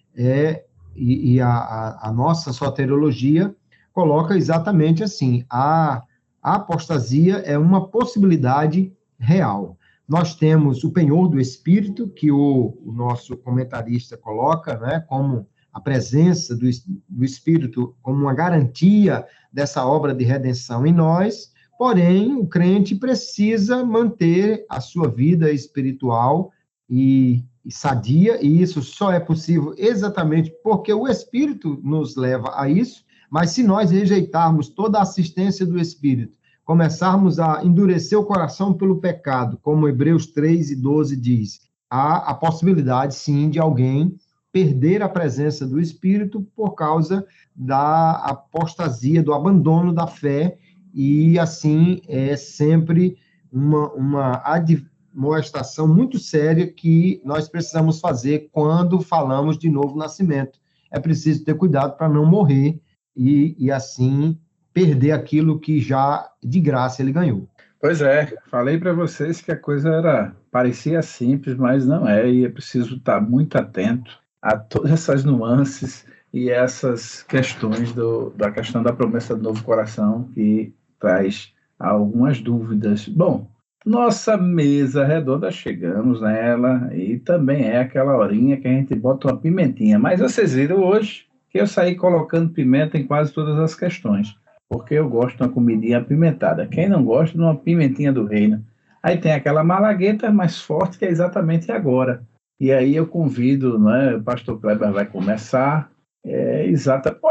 a nossa soteriologia coloca exatamente assim, a apostasia é uma possibilidade real. Nós temos o penhor do Espírito, que o nosso comentarista coloca, né, como a presença do Espírito como uma garantia dessa obra de redenção em nós, porém, o crente precisa manter a sua vida espiritual e sadia, e isso só é possível exatamente porque o Espírito nos leva a isso, mas se nós rejeitarmos toda a assistência do Espírito, começarmos a endurecer o coração pelo pecado, como Hebreus 3:12 diz, há a possibilidade, sim, de alguém perder a presença do Espírito por causa da apostasia, do abandono da fé, e assim é sempre uma admoestação muito séria que nós precisamos fazer quando falamos de novo nascimento. É preciso ter cuidado para não morrer e assim perder aquilo que já de graça ele ganhou. Pois é, falei para vocês que a coisa parecia simples, mas não é, e é preciso estar muito atento a todas essas nuances e essas questões da questão da promessa do novo coração, que traz algumas dúvidas. Bom, nossa mesa redonda, chegamos nela, e também é aquela horinha que a gente bota uma pimentinha, mas vocês viram hoje que eu saí colocando pimenta em quase todas as questões, porque eu gosto de uma comidinha apimentada. Quem não gosta de uma pimentinha do reino? Aí tem aquela malagueta mais forte, que é exatamente agora. E aí eu convido, né, o pastor Kleber vai começar.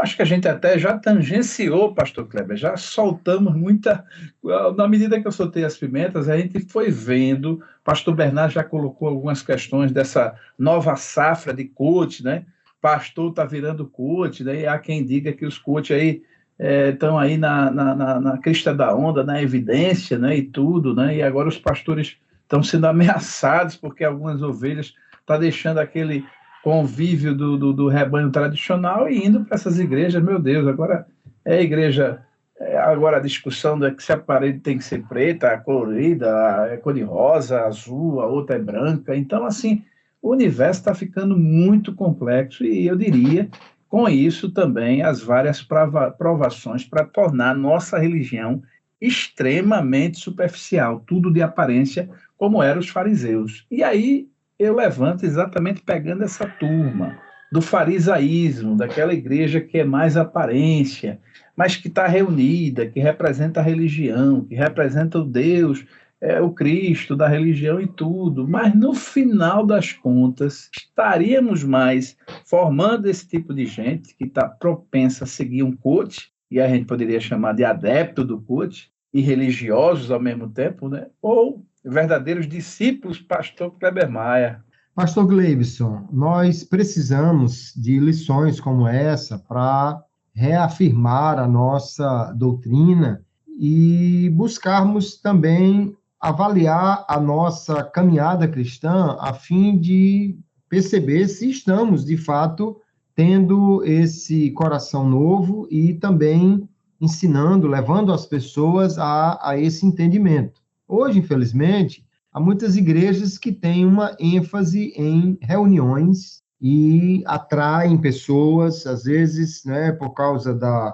Acho que a gente até já tangenciou, pastor Kleber, já soltamos muita. Na medida que eu soltei as pimentas, a gente foi vendo. O pastor Bernardo já colocou algumas questões dessa nova safra de coach, né? pastor está virando coach, daí há quem diga que os coaches aí estão aí na crista da onda, na evidência, né, e tudo, né, e agora os pastores estão sendo ameaçados porque algumas ovelhas estão deixando aquele convívio do rebanho tradicional e indo para essas igrejas. Meu Deus, agora é igreja, agora a discussão é que se a parede tem que ser preta, colorida, é cor de rosa, azul, a outra é branca. Então, assim, o universo está ficando muito complexo e eu diria, com isso também, as várias provações para tornar nossa religião extremamente superficial, tudo de aparência, como eram os fariseus. E aí eu levanto exatamente pegando essa turma do farisaísmo, daquela igreja que é mais aparência, mas que está reunida, que representa a religião, que representa o Deus, o Cristo da religião e tudo, mas no final das contas, estaríamos mais formando esse tipo de gente que está propensa a seguir um coach, e a gente poderia chamar de adepto do coach, e religiosos ao mesmo tempo, né? Ou verdadeiros discípulos, pastor Kleber Maia. Pastor Gleibson, nós precisamos de lições como essa para reafirmar a nossa doutrina e buscarmos também avaliar a nossa caminhada cristã a fim de perceber se estamos, de fato, tendo esse coração novo e também ensinando, levando as pessoas a esse entendimento. Hoje, infelizmente, há muitas igrejas que têm uma ênfase em reuniões e atraem pessoas, às vezes, né, por causa da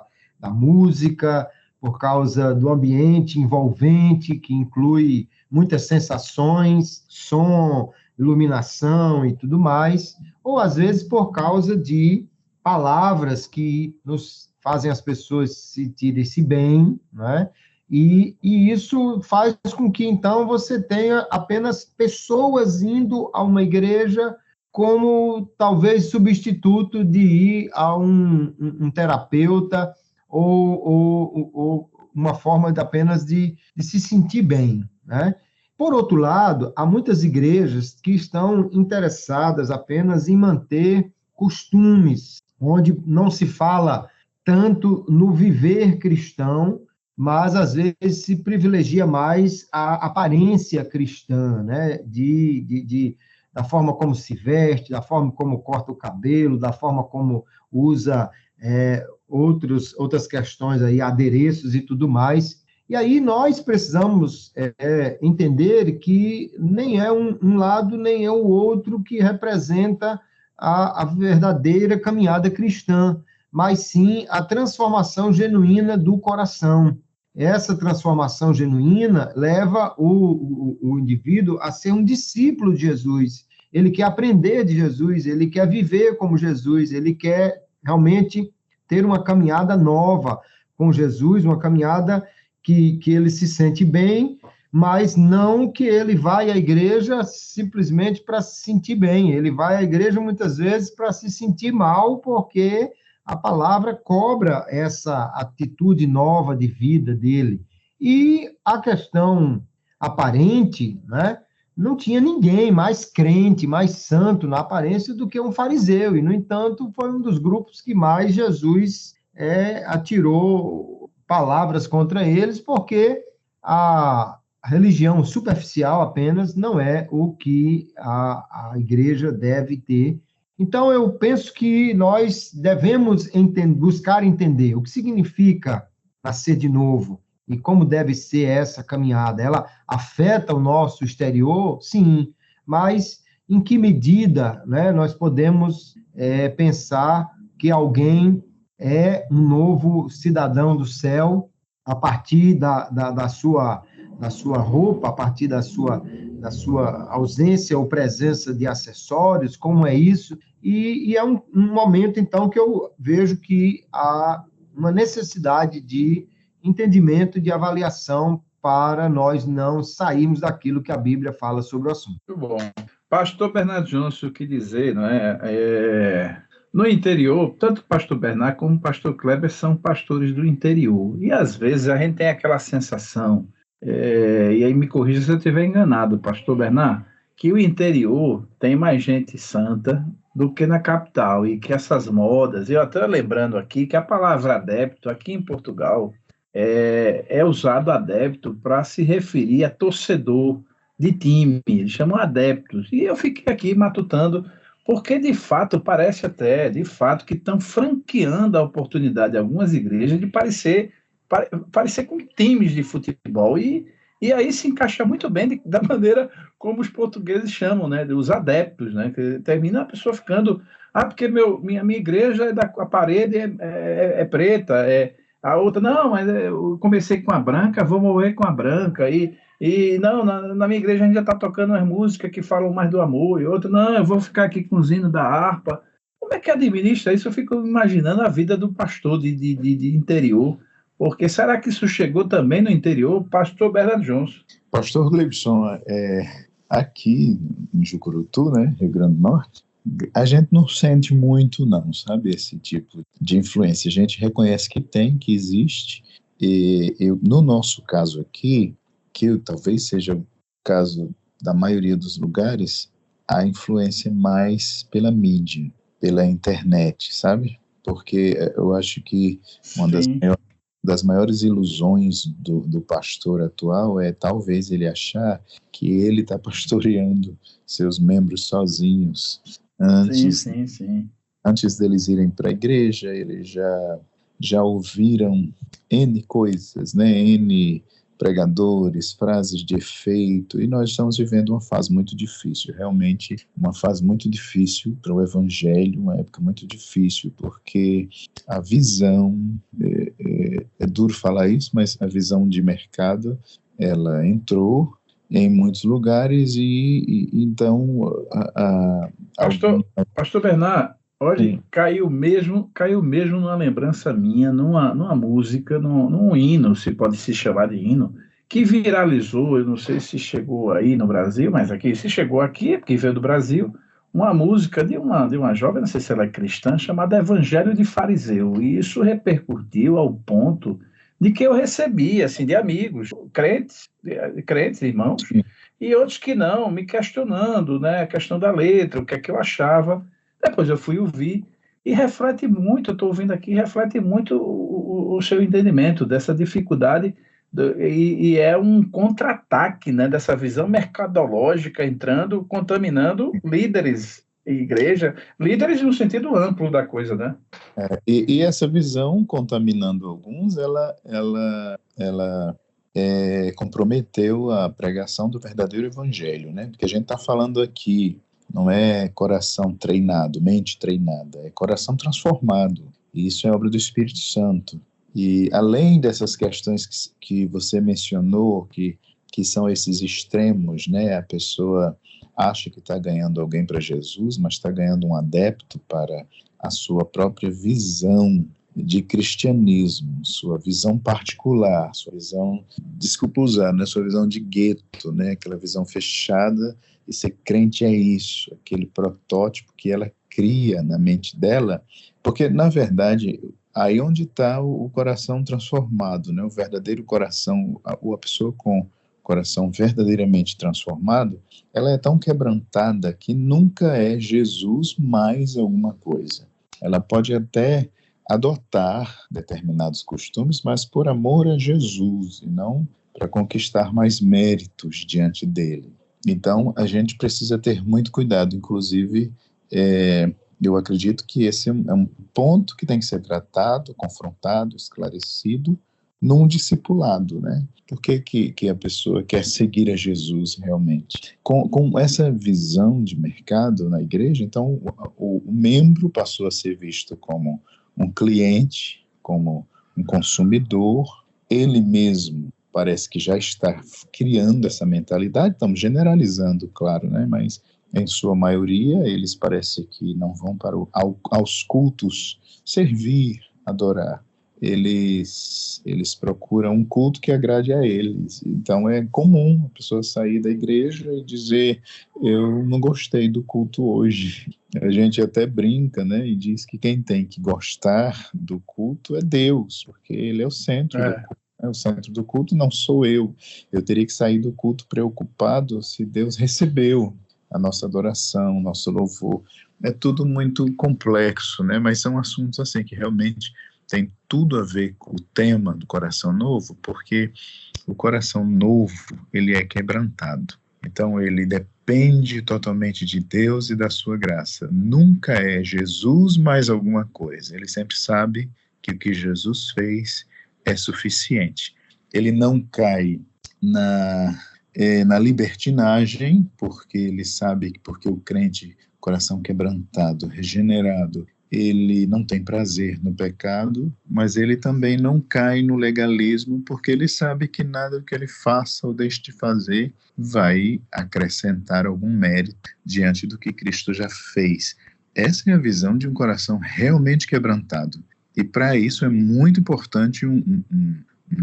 música, por causa do ambiente envolvente, que inclui muitas sensações, som, iluminação e tudo mais, ou às vezes por causa de palavras que nos fazem as pessoas sentirem-se bem, né? E isso faz com que, então, você tenha apenas pessoas indo a uma igreja como, talvez, substituto de ir a um terapeuta ou uma forma apenas de se sentir bem, né? Por outro lado, há muitas igrejas que estão interessadas apenas em manter costumes, onde não se fala tanto no viver cristão, mas às vezes se privilegia mais a aparência cristã, né? Da forma como se veste, da forma como corta o cabelo, da forma como usa outras questões aí, adereços e tudo mais. E aí nós precisamos entender que nem é um lado, nem é o outro que representa a verdadeira caminhada cristã, mas sim a transformação genuína do coração. Essa transformação genuína leva o indivíduo a ser um discípulo de Jesus. Ele quer aprender de Jesus, ele quer viver como Jesus, ele quer realmente ter uma caminhada nova com Jesus, uma caminhada que ele se sente bem, mas não que ele vai à igreja simplesmente para se sentir bem. Ele vai à igreja muitas vezes para se sentir mal, porque a palavra cobra essa atitude nova de vida dele. E a questão aparente, né? Não tinha ninguém mais crente, mais santo na aparência do que um fariseu, e, no entanto, foi um dos grupos que mais Jesus atirou palavras contra eles, porque a religião superficial apenas não é o que a igreja deve ter. Então, eu penso que nós devemos buscar entender o que significa nascer de novo e como deve ser essa caminhada. Ela afeta o nosso exterior? Sim, mas em que medida, né, nós podemos pensar que alguém é um novo cidadão do céu a partir da sua roupa, a partir da sua ausência ou presença de acessórios, como é isso? E é um momento, então, que eu vejo que há uma necessidade de entendimento, de avaliação, para nós não sairmos daquilo que a Bíblia fala sobre o assunto. Muito bom. Pastor Bernardo Johnson, o que dizer, não é? No interior, tanto o pastor Bernardo como o pastor Kleber são pastores do interior. E, às vezes, a gente tem aquela sensação, e aí me corrija se eu estiver enganado, pastor Bernardo, que o interior tem mais gente santa, do que na capital, e que essas modas, eu até lembrando aqui que a palavra adepto, aqui em Portugal, é usado adepto para se referir a torcedor de time, eles chamam adeptos, e eu fiquei aqui matutando, porque de fato parece até, de fato, que estão franqueando a oportunidade de algumas igrejas de parecer com times de futebol, e aí se encaixa muito bem da maneira como os portugueses chamam, né, os adeptos, né, que termina a pessoa ficando, porque minha igreja a parede é preta, a outra, não, mas eu comecei com a branca, vou morrer com a branca, e não, na minha igreja a gente já está tocando as músicas que falam mais do amor, e outra, não, eu vou ficar aqui com os hinos da harpa. Como é que administra isso? Eu fico imaginando a vida do pastor de interior, porque será que isso chegou também no interior? Pastor Bernard Johnson. Pastor Gleibson, aqui em Jucurutu, né, Rio Grande do Norte, a gente não sente muito, não, sabe, esse tipo de influência. A gente reconhece que tem, que existe, e no nosso caso aqui, que talvez seja o caso da maioria dos lugares, a influência mais pela mídia, pela internet, sabe? Porque eu acho que uma das maiores ilusões do pastor atual é talvez ele achar que ele está pastoreando seus membros sozinhos. Antes deles irem para a igreja, eles já ouviram N coisas, né? N pregadores, frases de efeito, e nós estamos vivendo uma fase muito difícil, realmente uma fase muito difícil para o evangelho, uma época muito difícil, porque a visão, é duro falar isso, mas a visão de mercado, ela entrou em muitos lugares e então... Pastor Bernard, olha, caiu mesmo numa lembrança minha, numa música, num hino, se pode se chamar de hino, que viralizou, eu não sei se chegou aí no Brasil, mas aqui, se chegou aqui, porque veio do Brasil, uma música de uma jovem, não sei se ela é cristã, chamada Evangelho de Fariseu, e isso repercutiu ao ponto de que eu recebi, assim, de amigos, crentes, irmãos, e outros que não, me questionando, né, a questão da letra, o que é que eu achava. Depois eu fui ouvir e reflete muito, eu estou ouvindo aqui, reflete muito o seu entendimento dessa dificuldade, e é um contra-ataque, né, dessa visão mercadológica entrando, contaminando líderes e igreja, líderes no sentido amplo da coisa, né? E essa visão, contaminando alguns, ela comprometeu a pregação do verdadeiro evangelho, né? Porque a gente está falando aqui, não é coração treinado, mente treinada, é coração transformado. E isso é obra do Espírito Santo. E além dessas questões que você mencionou, que são esses extremos, né? A pessoa acha que está ganhando alguém para Jesus, mas está ganhando um adepto para a sua própria visão de cristianismo, sua visão particular, sua visão, desculpa usar, né? Sua visão de gueto, né? Aquela visão fechada, e ser crente é isso, aquele protótipo que ela cria na mente dela, porque, na verdade, aí onde está o coração transformado, né? O verdadeiro coração, a pessoa com coração verdadeiramente transformado, ela é tão quebrantada que nunca é Jesus mais alguma coisa. Ela pode até adotar determinados costumes, mas por amor a Jesus, e não para conquistar mais méritos diante dele. Então, a gente precisa ter muito cuidado, inclusive, eu acredito que esse é um ponto que tem que ser tratado, confrontado, esclarecido, num discipulado, né? Por que a pessoa quer seguir a Jesus realmente? Com essa visão de mercado na igreja, então o membro passou a ser visto como um cliente, como um consumidor, ele mesmo parece que já está criando essa mentalidade, estamos generalizando, claro, né? Mas em sua maioria eles parece que não vão para aos cultos servir, adorar. Eles procuram um culto que agrade a eles. Então é comum a pessoa sair da igreja e dizer: eu não gostei do culto hoje. A gente até brinca, né, e diz que quem tem que gostar do culto é Deus, porque ele é o centro do culto. O centro do culto não sou eu. Eu teria que sair do culto preocupado se Deus recebeu a nossa adoração, o nosso louvor. é tudo muito complexo, né? Mas são assuntos assim que realmente tem tudo a ver com o tema do coração novo, porque o coração novo, ele é quebrantado. Então, ele depende totalmente de Deus e da sua graça. Nunca é Jesus mais alguma coisa. Ele sempre sabe que o que Jesus fez é suficiente. Ele não cai na libertinagem, porque ele sabe que porque o crente, coração quebrantado, regenerado, ele não tem prazer no pecado, mas ele também não cai no legalismo, porque ele sabe que nada que ele faça ou deixe de fazer vai acrescentar algum mérito diante do que Cristo já fez. Essa é a visão de um coração realmente quebrantado. E para isso é muito importante um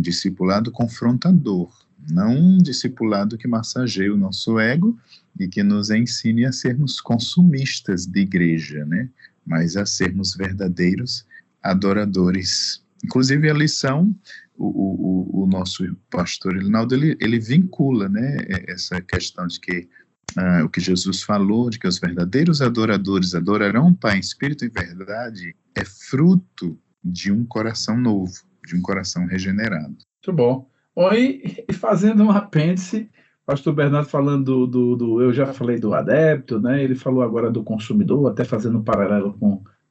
discipulado confrontador, não um discipulado que massageie o nosso ego e que nos ensine a sermos consumistas de igreja, né? Mas a sermos verdadeiros adoradores. Inclusive a lição, o nosso pastor Elinaldo, ele vincula, né, essa questão de que o que Jesus falou, de que os verdadeiros adoradores adorarão o Pai em espírito e verdade, é fruto de um coração novo, de um coração regenerado. Muito bom. E fazendo um apêndice, pastor Bernardo falando eu já falei do adepto, né? Ele falou agora do consumidor, até fazendo um paralelo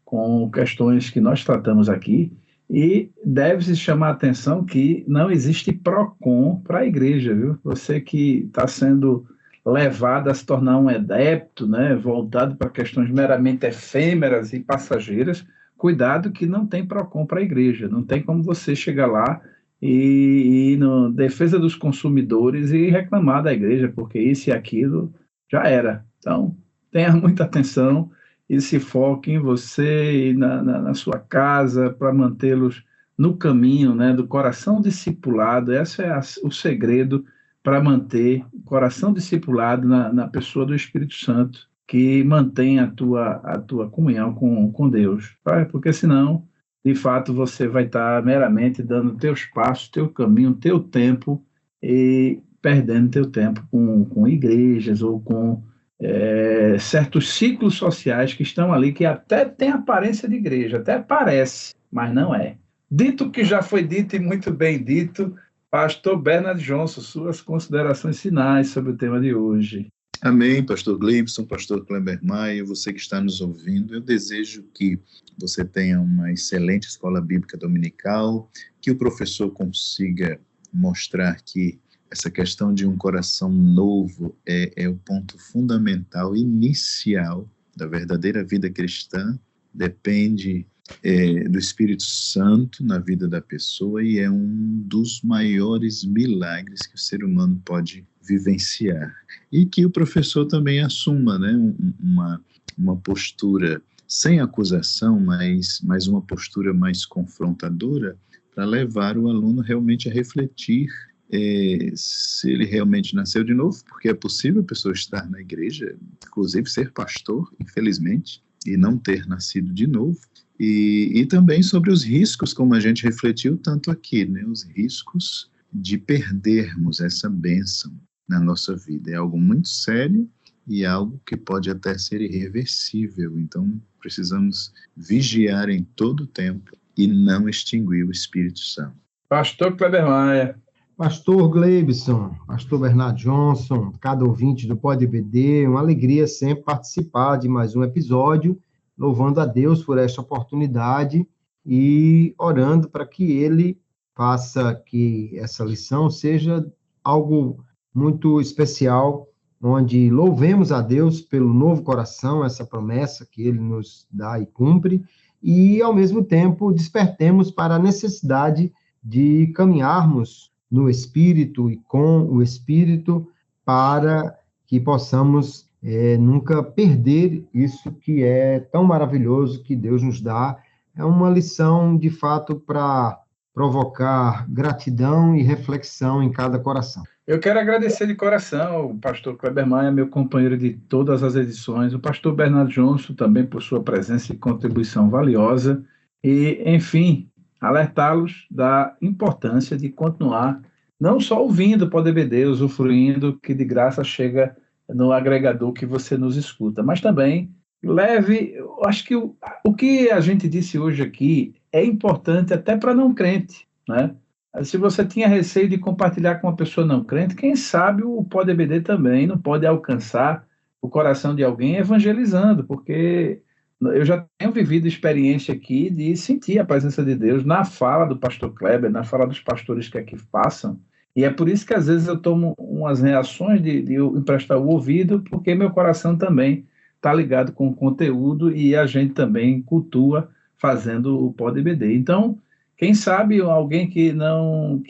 com questões que nós tratamos aqui, e deve-se chamar a atenção que não existe PROCON para a igreja, viu? Você que está sendo levado a se tornar um adepto, né? Voltado para questões meramente efêmeras e passageiras, cuidado que não tem PROCON para a igreja, não tem como você chegar lá e na defesa dos consumidores e reclamar da igreja, porque isso e aquilo já era. Então, tenha muita atenção e se foque em você e na sua casa para mantê-los no caminho, né, do coração discipulado. Esse é o segredo para manter o coração discipulado na pessoa do Espírito Santo, que mantém a tua comunhão com Deus. Porque senão, de fato, você vai estar meramente dando teus passos, teu caminho, teu tempo e perdendo teu tempo com igrejas ou com certos ciclos sociais que estão ali, que até tem aparência de igreja, até parece, mas não é. Dito o que já foi dito e muito bem dito, pastor Bernard Johnson, suas considerações finais sobre o tema de hoje. Amém, pastor Gleibson, pastor Kleber Maia, você que está nos ouvindo, eu desejo que você tenha uma excelente escola bíblica dominical, que o professor consiga mostrar que essa questão de um coração novo é o ponto fundamental, inicial da verdadeira vida cristã, depende do Espírito Santo na vida da pessoa e é um dos maiores milagres que o ser humano pode vivenciar. E que o professor também assuma, né, uma postura sem acusação, mas uma postura mais confrontadora para levar o aluno realmente a refletir se ele realmente nasceu de novo, porque é possível a pessoa estar na igreja, inclusive ser pastor, infelizmente, e não ter nascido de novo. E também sobre os riscos, como a gente refletiu tanto aqui, né, os riscos de perdermos essa bênção na nossa vida. É algo muito sério e algo que pode até ser irreversível. Então, precisamos vigiar em todo o tempo e não extinguir o Espírito Santo. Pastor Kleber Maia. Pastor Gleibson, pastor Bernard Johnson, cada ouvinte do Pod EBD, uma alegria sempre participar de mais um episódio, louvando a Deus por esta oportunidade e orando para que Ele faça que essa lição seja algo muito especial, onde louvemos a Deus pelo novo coração, essa promessa que Ele nos dá e cumpre, e, ao mesmo tempo, despertemos para a necessidade de caminharmos no Espírito e com o Espírito para que possamos nunca perder isso que é tão maravilhoso que Deus nos dá. É uma lição, de fato, para provocar gratidão e reflexão em cada coração. Eu quero agradecer de coração o pastor Kleber Maia, meu companheiro de todas as edições, o pastor Bernardo Johnson também por sua presença e contribuição valiosa, e, enfim, alertá-los da importância de continuar não só ouvindo o Pod EBD, usufruindo que de graça chega no agregador que você nos escuta, mas também leve. Eu acho que o que a gente disse hoje aqui é importante até para não crente, né? Se você tinha receio de compartilhar com uma pessoa não crente, quem sabe o Pod EBD também não pode alcançar o coração de alguém evangelizando, porque eu já tenho vivido experiência aqui de sentir a presença de Deus na fala do pastor Kleber, na fala dos pastores que aqui passam, e é por isso que às vezes eu tomo umas reações de eu emprestar o ouvido, porque meu coração também está ligado com o conteúdo e a gente também cultua fazendo o Pod EBD. Então, quem sabe alguém que não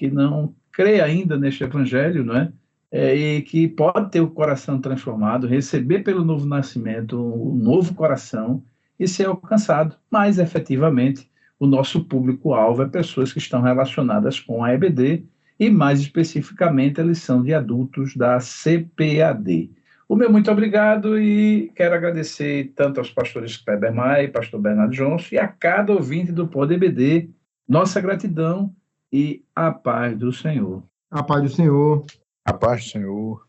crê ainda neste evangelho, não é? E que pode ter o coração transformado, receber pelo novo nascimento um novo coração e ser alcançado. Mas, efetivamente, o nosso público-alvo é pessoas que estão relacionadas com a EBD e, mais especificamente, eles são de adultos da CPAD. O meu muito obrigado e quero agradecer tanto aos pastores Kleber Maia e pastor Bernardo Johnson e a cada ouvinte do Pod EBD. Nossa gratidão e a paz do Senhor. A paz do Senhor. A paz do Senhor.